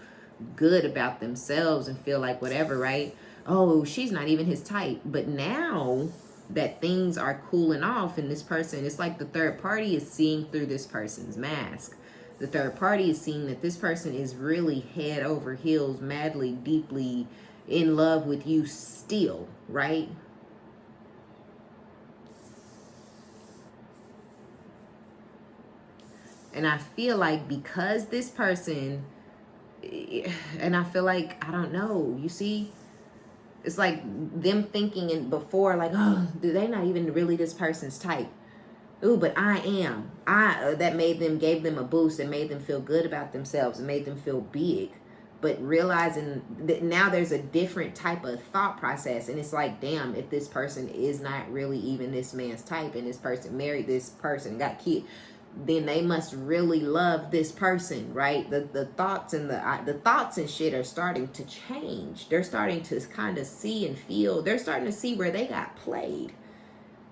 good about themselves and feel like whatever, right? Oh, she's not even his type. But now that things are cooling off and this person, it's like the third party is seeing through this person's mask. The third party is seeing that this person is really head over heels, madly, deeply in love with you still, right? And I feel like because this person, and I feel like, I don't know, you see, it's like them thinking and before, like, oh, they're not even really this person's type. Ooh, but I am. That gave them a boost and made them feel good about themselves and made them feel big. But realizing that now there's a different type of thought process, and it's like, damn, if this person is not really even this man's type, and this person married this person, got kids, then they must really love this person, right? The thoughts and the thoughts and shit are starting to change. They're starting to kind of see and feel. They're starting to see where they got played.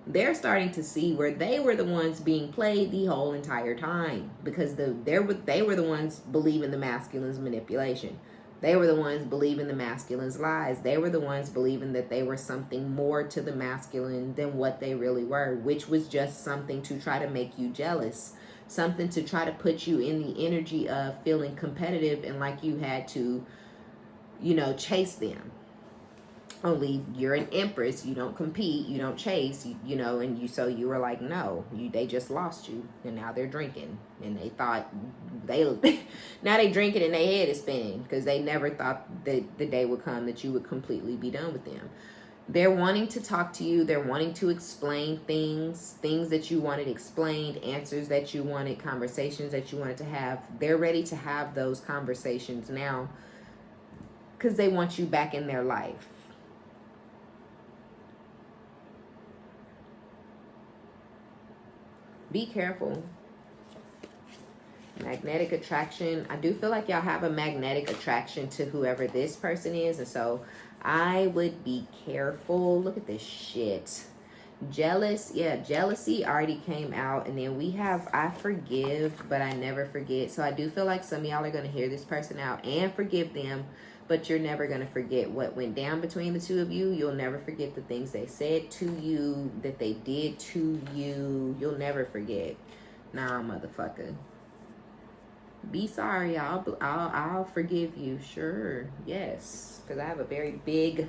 They're starting to see where they were the ones being played the whole entire time, because they were the ones believing the masculine's manipulation. They were the ones believing the masculine's lies. They were the ones believing that they were something more to the masculine than what they really were, which was just something to try to make you jealous, something to try to put you in the energy of feeling competitive and like you had to, chase them. Only you're an empress, you don't compete, you don't chase, so you were like, no, they just lost you, and now they're drinking, and they thought now they drinking and their head is spinning, because they never thought that the day would come that you would completely be done with them. They're wanting to talk to you, they're wanting to explain things that you wanted explained, answers that you wanted, conversations that you wanted to have. They're ready to have those conversations now, because they want you back in their life. Be careful. Magnetic attraction. I do feel like y'all have a magnetic attraction to whoever this person is. And so I would be careful. Look at this shit. Jealous. Yeah, jealousy already came out. And then we have I forgive, but I never forget. So I do feel like some of y'all are going to hear this person out and forgive them. But you're never going to forget what went down between the two of you. You'll never forget the things they said to you, that they did to you. You'll never forget. Nah, motherfucker. Be sorry. I'll forgive you. Sure. Yes. Because I have a very big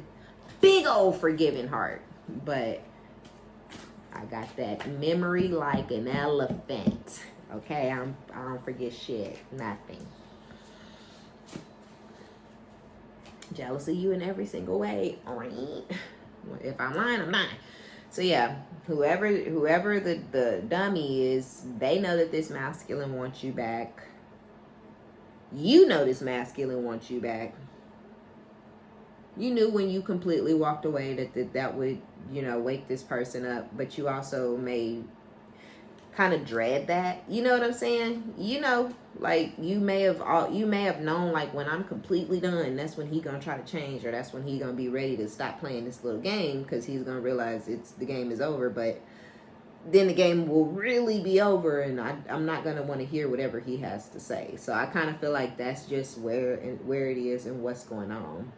old forgiving heart. But I got that memory like an elephant. Okay? I don't forget shit. Nothing. Jealous of you in every single way. If I'm lying, I'm not. So yeah, whoever the dummy is, they know that this masculine wants you back. You know this masculine wants you back. You knew when you completely walked away that would, wake this person up, but you also may kind of dread that. You know what I'm saying? Like you may have known, like, when I'm completely done, that's when he gonna try to change, or that's when he gonna be ready to stop playing this little game, because he's gonna realize the game is over. But then the game will really be over, and I'm not gonna want to hear whatever he has to say. So I kind of feel like that's just where it is and what's going on.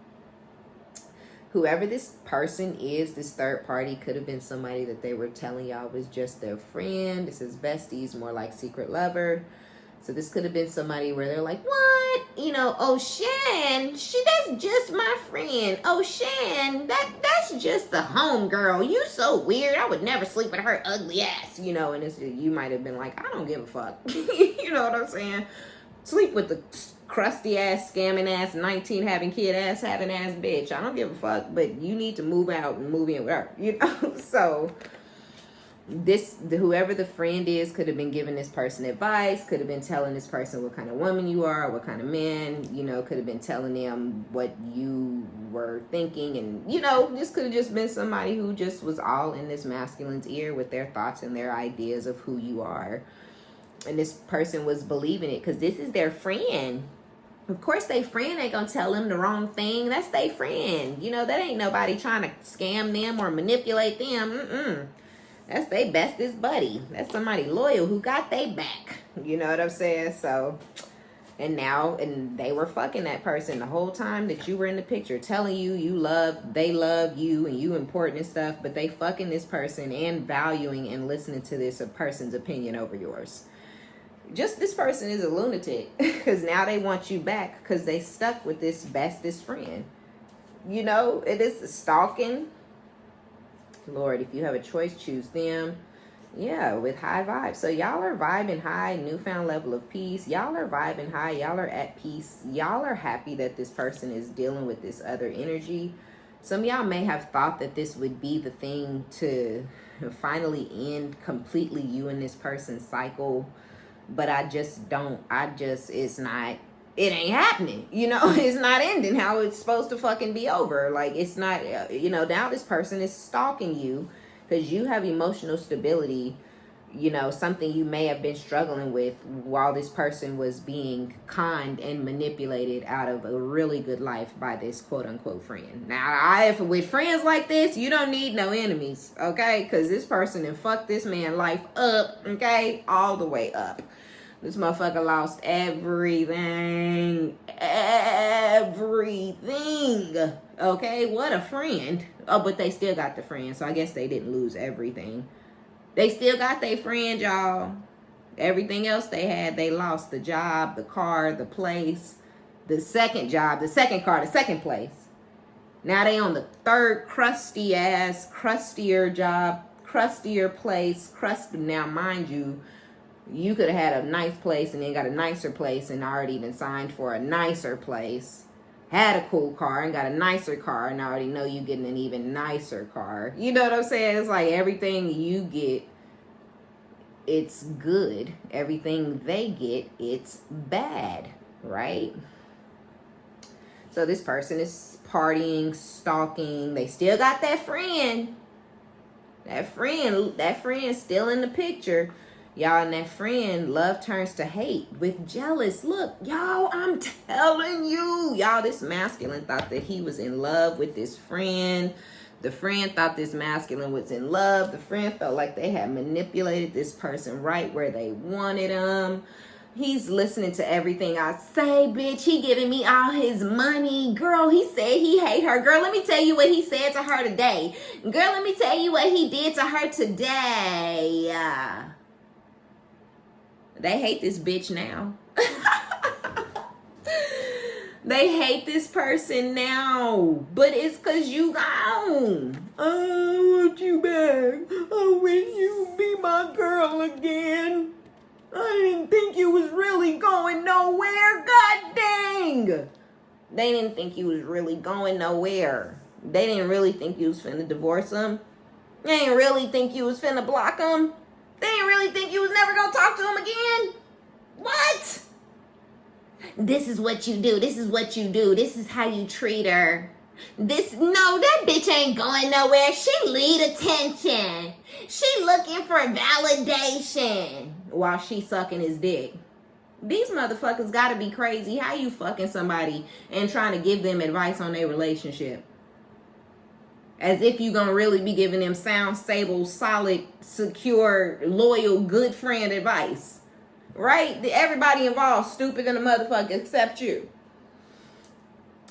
Whoever this person is, this third party, could have been somebody that they were telling y'all was just their friend. This is besties, more like secret lover. So this could have been somebody where they're like, what? Oh, Shan, that's just my friend. Oh, Shan, that's just the home girl. You so weird. I would never sleep with her ugly ass, and you might have been like, I don't give a fuck. You know what I'm saying? Sleep with the crusty ass, scamming ass, 19 having kid ass, having ass bitch. I don't give a fuck, but you need to move out and move in with her, So whoever the friend is could have been giving this person advice, could have been telling this person what kind of woman you are, what kind of man, could have been telling them what you were thinking. And, this could have just been somebody who just was all in this masculine's ear with their thoughts and their ideas of who you are. And this person was believing it because this is their friend. Of course, they friend ain't gonna tell them the wrong thing. That's their friend. That ain't nobody trying to scam them or manipulate them. That's their bestest buddy. That's somebody loyal who got they back. You know what I'm saying? So, and they were fucking that person the whole time that you were in the picture, telling you they love you and you important and stuff, but they fucking this person and valuing and listening to this person's opinion over yours. Just this person is a lunatic, because now they want you back because they stuck with this bestest friend. It is stalking. Lord, if you have a choice, choose them. Yeah, with high vibes. So y'all are vibing high, newfound level of peace. Y'all are vibing high. Y'all are at peace. Y'all are happy that this person is dealing with this other energy. Some of y'all may have thought that this would be the thing to finally end completely you and this person's cycle. But I just don't. It's not. It ain't happening. It's not ending how it's supposed to fucking be over. Like, it's not, now this person is stalking you because you have emotional stability, something you may have been struggling with while this person was being conned and manipulated out of a really good life by this quote unquote friend. Now, with friends like this, you don't need no enemies, okay? Because this person and fucked this man life up, okay? All the way up. This motherfucker lost everything. Everything. Okay? What a friend. Oh, but they still got the friend. So I guess they didn't lose everything. They still got their friend, y'all. Everything else they had, they lost. The job, the car, the place, the second job, the second car, the second place. Now they on the third crusty ass, crustier job, crustier place, Now, mind you, you could have had a nice place and then got a nicer place and already been signed for a nicer place. Had a cool car and got a nicer car and already know you getting an even nicer car. You know what I'm saying? It's like everything you get, it's good. Everything they get, it's bad, right? So this person is partying, stalking. They still got that friend. That friend still in the picture. Y'all, and that friend, love turns to hate with jealous. Look, y'all, I'm telling you. Y'all, this masculine thought that he was in love with this friend. The friend thought this masculine was in love. The friend felt like they had manipulated this person right where they wanted him. He's listening to everything I say, bitch. He giving me all his money. Girl, he said he hate her. Girl, let me tell you what he said to her today. Girl, let me tell you what he did to her today. They hate this bitch now. They hate this person now. But it's because you gone. I want you back. I wish you be my girl again. I didn't think you was really going nowhere. God dang. They didn't think you was really going nowhere. They didn't really think you was finna divorce him. They didn't really think you was finna block him. They didn't really think you was never gonna talk to him again. What? This is what you do. This is what you do. This is how you treat her. That bitch ain't going nowhere. She need attention. She looking for validation while she sucking his dick. These motherfuckers gotta be crazy. How you fucking somebody and trying to give them advice on their relationship? As if you gonna really be giving them sound, stable, solid, secure, loyal, good friend advice. Right? Everybody involved stupid than a motherfucker except you.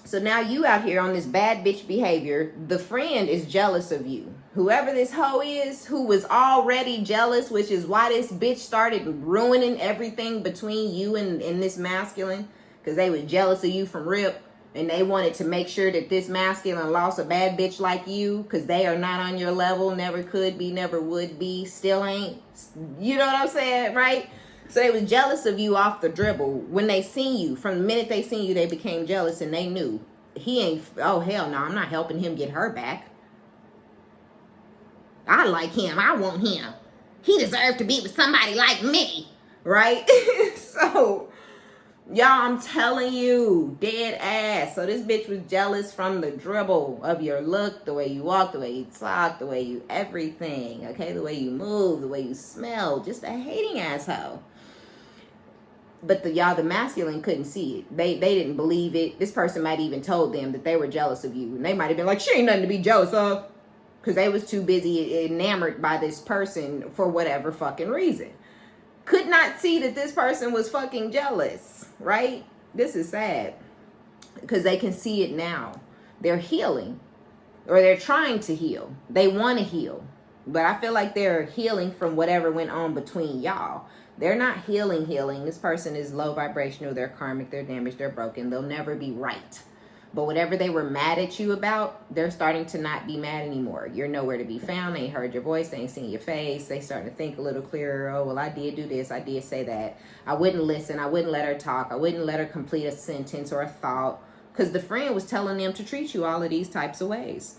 So now you out here on this bad bitch behavior. The friend is jealous of you. Whoever this hoe is, who was already jealous, which is why this bitch started ruining everything between you and this masculine. Because they was jealous of you from rip. And they wanted to make sure that this masculine lost a bad bitch like you. Because they are not on your level. Never could be, never would be. Still ain't. You know what I'm saying? Right? So they was jealous of you off the dribble. When they seen you, from the minute they seen you, they became jealous and they knew. He ain't, oh hell no, I'm not helping him get her back. I like him. I want him. He deserved to be with somebody like me. Right? So, y'all, I'm telling you, dead ass. So this bitch was jealous from the dribble of your look, the way you walk, the way you talk, the way you everything. Okay? The way you move, the way you smell. Just a hating asshole. But the masculine couldn't see it. They didn't believe it. This person might even told them that they were jealous of you. And they might have been like, she ain't nothing to be jealous of. Because they was too busy enamored by this person for whatever fucking reason. Could not see that this person was fucking jealous. Right? This is sad. Because they can see it now. They're healing. Or they're trying to heal. They want to heal. But I feel like they're healing from whatever went on between y'all. They're not healing. This person is low vibrational. They're karmic. They're damaged. They're broken. They'll never be right. But whatever they were mad at you about, they're starting to not be mad anymore. You're nowhere to be found. They ain't heard your voice. They ain't seen your face. They starting to think a little clearer. Oh, well, I did do this. I did say that. I wouldn't listen. I wouldn't let her talk. I wouldn't let her complete a sentence or a thought. Because the friend was telling them to treat you all of these types of ways.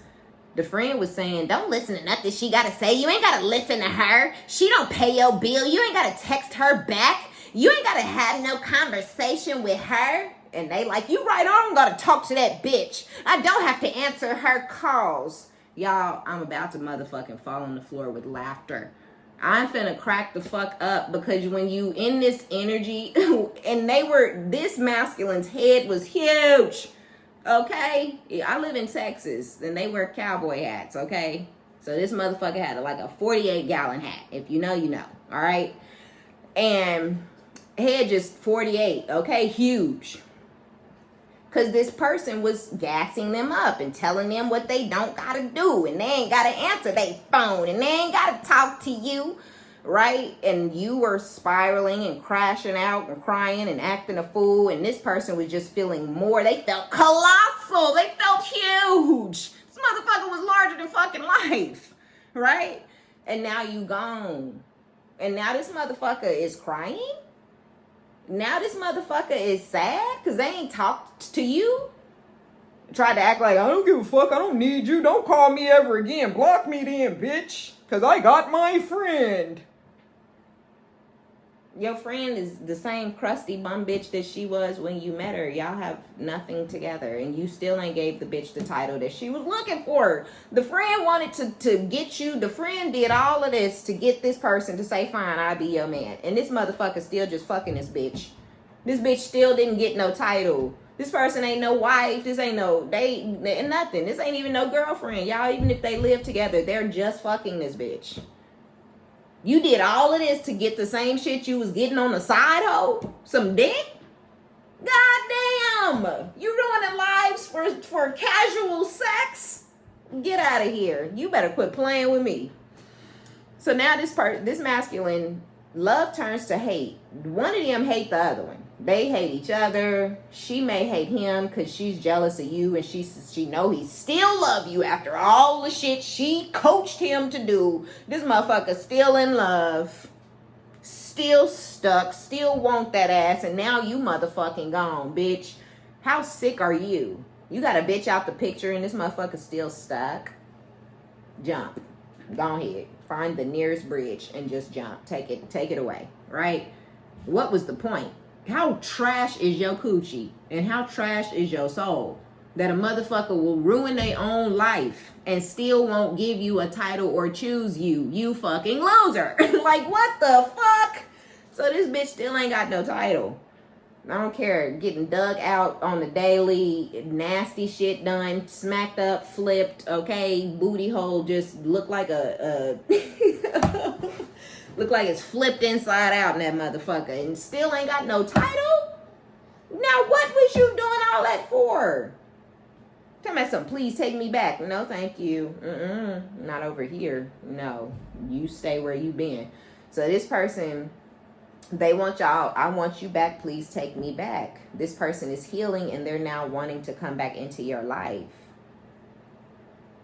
The friend was saying, don't listen to nothing she got to say. You ain't got to listen to her. She don't pay your bill. You ain't got to text her back. You ain't got to have no conversation with her. And they like, you right, I don't got to talk to that bitch. I don't have to answer her calls. Y'all, I'm about to motherfucking fall on the floor with laughter. I'm finna crack the fuck up because when you in this energy, and this masculine's head was huge. Okay? I live in Texas, and they wear cowboy hats, okay? So this motherfucker had like a 48-gallon hat. If you know, you know. All right? And head just 48, okay? Huge. Because this person was gassing them up and telling them what they don't got to do. And they ain't got to answer their phone. And they ain't got to talk to you. Right? And you were spiraling and crashing out and crying and acting a fool. And this person was just feeling more. They felt colossal. They felt huge. This motherfucker was larger than fucking life. Right? And now you gone. And now this motherfucker is crying. Now this motherfucker is sad because they ain't talked to you. Tried to act like, I don't give a fuck. I don't need you. Don't call me ever again. Block me then, bitch. Because I got my friend. Your friend is the same crusty bum bitch that she was when you met her. Y'all have nothing together. And you still ain't gave the bitch the title that she was looking for. The friend wanted to get you. The friend did all of this to get this person to say, fine, I'll be your man. And this motherfucker still just fucking this bitch. This bitch still didn't get no title. This person ain't no wife. This ain't no date. Nothing. This ain't even no girlfriend. Y'all, even if they live together, they're just fucking this bitch. You did all of this to get the same shit you was getting on the side, hoe? Some dick? Goddamn! You ruining lives for casual sex? Get out of here. You better quit playing with me. So now this masculine, love turns to hate. One of them hate the other one. They hate each other. She may hate him because she's jealous of you and she know he still love you after all the shit she coached him to do. This motherfucker still in love. Still stuck. Still want that ass. And now you motherfucking gone, bitch. How sick are you? You got a bitch out the picture and this motherfucker still stuck. Jump. Go ahead. Find the nearest bridge and just jump. Take it away. Right? What was the point? How trash is your coochie and how trash is your soul that a motherfucker will ruin their own life and still won't give you a title or choose you? You fucking loser. Like, what the fuck? So this bitch still ain't got no title. I don't care. Getting dug out on the daily, nasty shit done, smacked up, flipped, okay? Booty hole just look like a look like it's flipped inside out in that motherfucker and still ain't got no title? Now what was you doing all that for? Tell me something, please take me back. No, thank you. Not over here. No, you stay where you been. So this person, they want y'all, I want you back, please take me back. This person is healing and they're now wanting to come back into your life.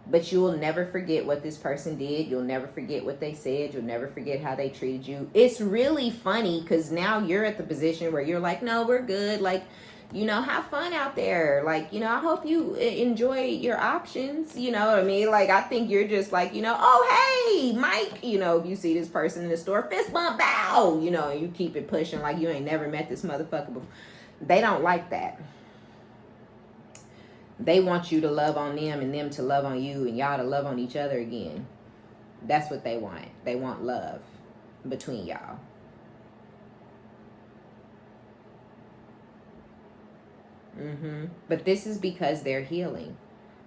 But you will never forget what this person did. You'll never forget what they said. You'll never forget how they treated you. It's really funny because now you're at the position where you're like, no, we're good. Like, you know, have fun out there. Like, you know, I hope you enjoy your options. You know what I mean? Like, I think you're just like, you know, oh, hey, Mike. You know, if you see this person in the store, fist bump, bow. You know, you keep it pushing like you ain't never met this motherfucker before. They don't like that. They want you to love on them and them to love on you and y'all to love on each other again. That's what they want. They want love between y'all. But this is because they're healing.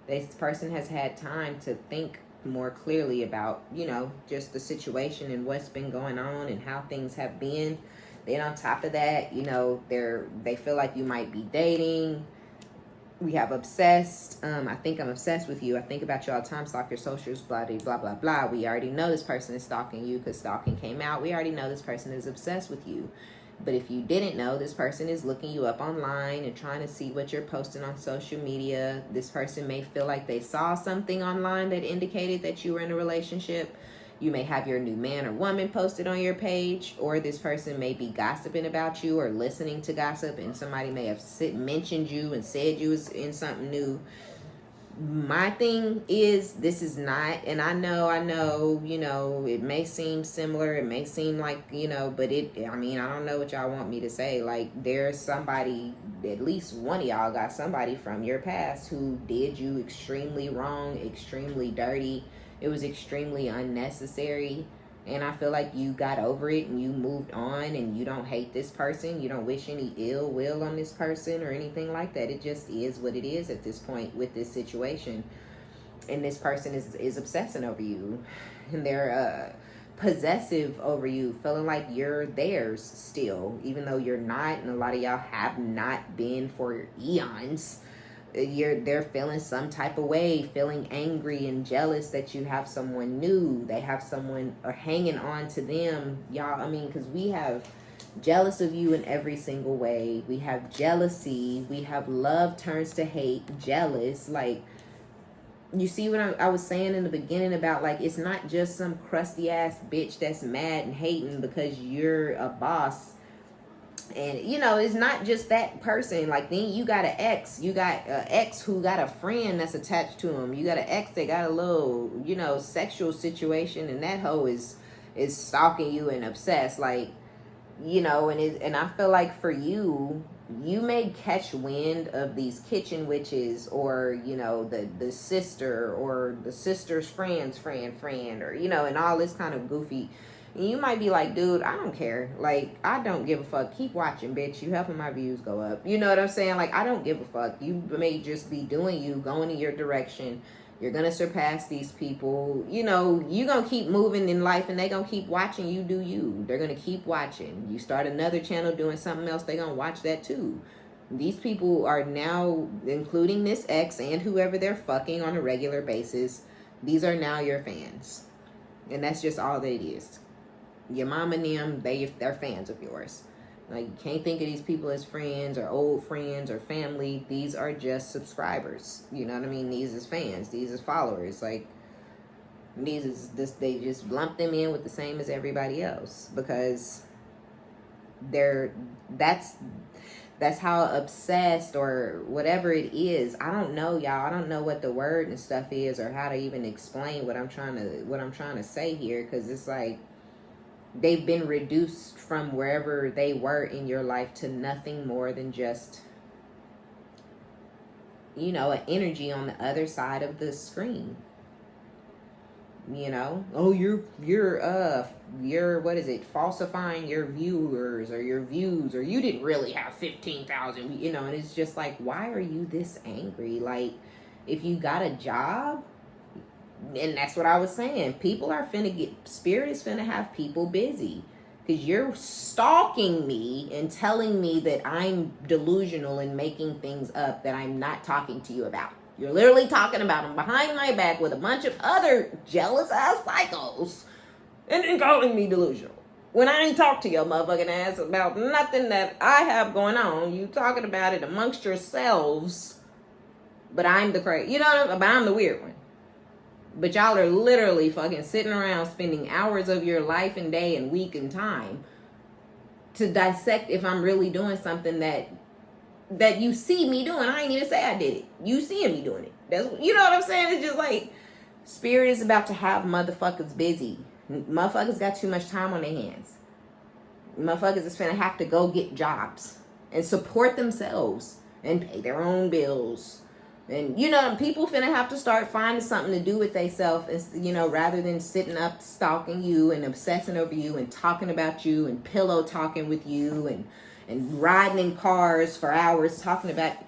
This person has had time to think more clearly about, you know, just the situation and what's been going on and how things have been. Then on top of that, you know, they feel like you might be dating. We have obsessed. I think I'm obsessed with you. I think about you all the time. Stalk your socials, blah, blah, blah, blah. We already know this person is stalking you because stalking came out. We already know this person is obsessed with you. But if you didn't know, this person is looking you up online and trying to see what you're posting on social media. This person may feel like they saw something online that indicated that you were in a relationship. You may have your new man or woman posted on your page, or this person may be gossiping about you or listening to gossip, and somebody may have mentioned you and said you was in something new. My thing is, this is not, and I know, you know, it may seem similar, it may seem like, you know, but I mean, I don't know what y'all want me to say. Like, there's somebody, at least one of y'all got somebody from your past who did you extremely wrong, extremely dirty. It was extremely unnecessary. And I feel like you got over it and you moved on, and you don't hate this person. You don't wish any ill will on this person or anything like that. It just is what it is at this point with this situation. And this person is obsessing over you. And they're possessive over you, feeling like you're theirs still, even though you're not. And a lot of y'all have not been for eons. They're feeling some type of way, feeling angry and jealous that you have someone new. They have someone or hanging on to them, y'all. I mean, because we have jealous of you in every single way. We have jealousy. We have love turns to hate, jealous. Like, you see what I was saying in the beginning about, like, it's not just some crusty ass bitch that's mad and hating because you're a boss. And, you know, it's not just that person. Like, then you got an ex. You got an ex who got a friend that's attached to him. You got an ex that got a little, you know, sexual situation. And that hoe is stalking you and obsessed. Like, you know, and I feel like for you, you may catch wind of these kitchen witches, or, you know, the sister or the sister's friend's friend, or, you know, and all this kind of goofy. And you might be like, dude, I don't care. Like, I don't give a fuck. Keep watching, bitch. You helping my views go up. You know what I'm saying? Like, I don't give a fuck. You may just be doing you, going in your direction. You're going to surpass these people. You know, you're going to keep moving in life, and they're going to keep watching you do you. They're going to keep watching. You start another channel doing something else, they're going to watch that too. These people are now, including this ex and whoever they're fucking on a regular basis, these are now your fans. And that's just all that it is. Your mom and them, they're fans of yours. Like, you can't think of these people as friends or old friends or family. These are just subscribers. You know what I mean? These is fans. These is followers. Like, these is this. They just lump them in with the same as everybody else, because that's how obsessed or whatever it is. I don't know, y'all. I don't know what the word and stuff is, or how to even explain what I'm trying to say here, because it's like, they've been reduced from wherever they were in your life to nothing more than just, you know, an energy on the other side of the screen. You know, oh, you're what is it, falsifying your viewers or your views, or you didn't really have 15,000, you know. And it's just like, why are you this angry? Like, if you got a job. And that's what I was saying. People are Spirit is finna have people busy. Because you're stalking me and telling me that I'm delusional and making things up that I'm not talking to you about. You're literally talking about them behind my back with a bunch of other jealous ass psychos, and then calling me delusional. When I ain't talked to your motherfucking ass about nothing that I have going on. You talking about it amongst yourselves. But I'm the crazy. You know what I mean? But I'm the weird one. But y'all are literally fucking sitting around spending hours of your life and day and week and time to dissect if I'm really doing something that you see me doing. I ain't even say I did it. You seeing me doing it. That's, you know what I'm saying? It's just like, Spirit is about to have motherfuckers busy. Motherfuckers got too much time on their hands. Motherfuckers is finna have to go get jobs and support themselves and pay their own bills. And, you know, people finna have to start finding something to do with themselves, you know, rather than sitting up stalking you and obsessing over you and talking about you and pillow talking with you and riding in cars for hours talking about.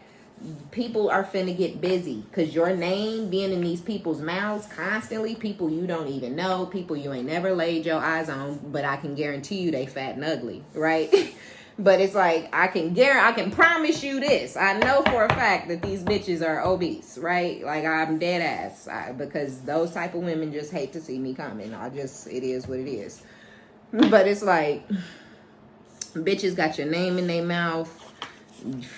People are finna get busy because your name being in these people's mouths constantly, people you don't even know, people you ain't never laid your eyes on, but I can guarantee you they fat and ugly, right? But it's like, I can promise you this. I know for a fact that these bitches are obese, right? Like, I'm dead ass. Because those type of women just hate to see me coming. It is what it is. But it's like, Bitches got your name in their mouth.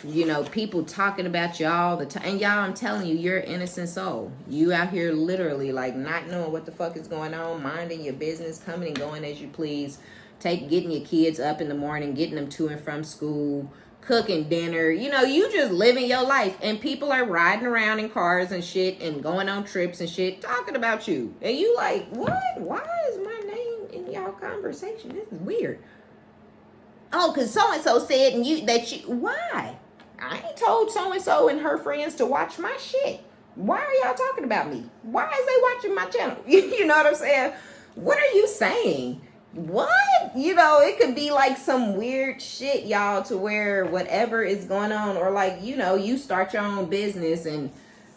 You know, people talking about you all the time. And y'all, I'm telling you, you're an innocent soul. You out here literally like not knowing what the fuck is going on, minding your business, coming and going as you please, getting your kids up in the morning, getting them to and from school, cooking dinner. You know, you just living your life. And people are riding around in cars and shit and going on trips and shit talking about you. And you like, what? Why is my name in y'all conversation? This is weird. Oh, because so-and-so said why? I ain't told so-and-so and her friends to watch my shit. Why are y'all talking about me? Why is they watching my channel? You know what I'm saying? What are you saying? What? You know, it could be like some weird shit, y'all, to where whatever is going on, or like, you know, you start your own business and,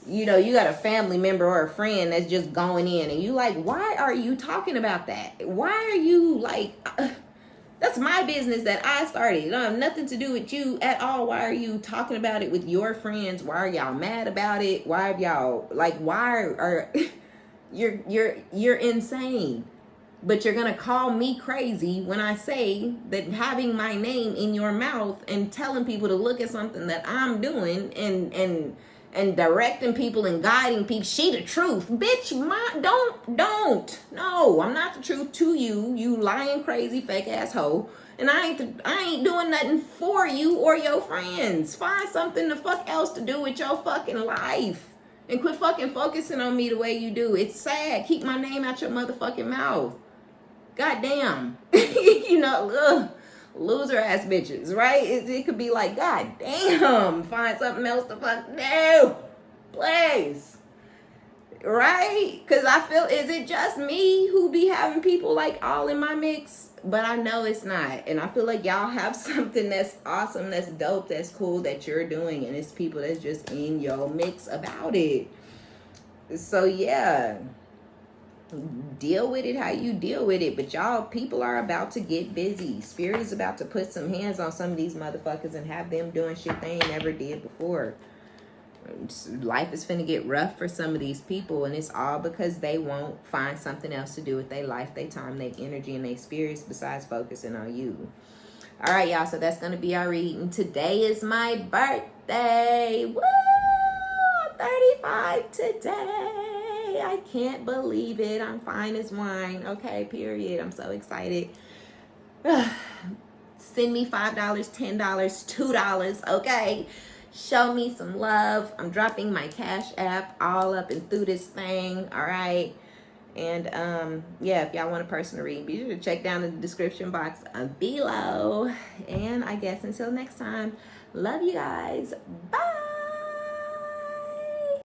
you know, you got a family member or a friend that's just going in and you like, why are you talking about that? Why are you like... That's my business that I started. It don't have nothing to do with you at all. Why are you talking about it with your friends? Why are y'all mad about it? Why have y'all why are you're insane? But you're gonna call me crazy when I say that having my name in your mouth and telling people to look at something that I'm doing and directing people and guiding people. She the truth. Bitch, don't. No, I'm not the truth to you, you lying, crazy, fake asshole. And I ain't doing nothing for you or your friends. Find something the fuck else to do with your fucking life. And quit fucking focusing on me the way you do. It's sad. Keep my name out your motherfucking mouth. Goddamn. You know, ugh. Loser ass bitches, right? It could be like, God damn, find something else to fuck do, please, right? Because I feel, is it just me who be having people like all in my mix? But I know it's not. And I feel like y'all have something that's awesome, that's dope, that's cool, that you're doing, and it's people that's just in your mix about it. So yeah, deal with it how you deal with it. But y'all, people are about to get busy. Spirit is about to put some hands on some of these motherfuckers and have them doing shit they ain't never did before. Life is finna get rough for some of these people, and it's all because they won't find something else to do with their life, their time, their energy, and their spirits besides focusing on you. All right, y'all, so that's gonna be our reading. Today is my birthday. Woo! I'm 35 today. I can't believe it. I'm fine as wine. Okay, period. I'm so excited. Send me $5, $10, $2, okay? Show me some love. I'm dropping my Cash App all up and through this thing, all right? And yeah, if y'all want a personal reading, be sure to check down in the description box below. And I guess until next time, love you guys. Bye.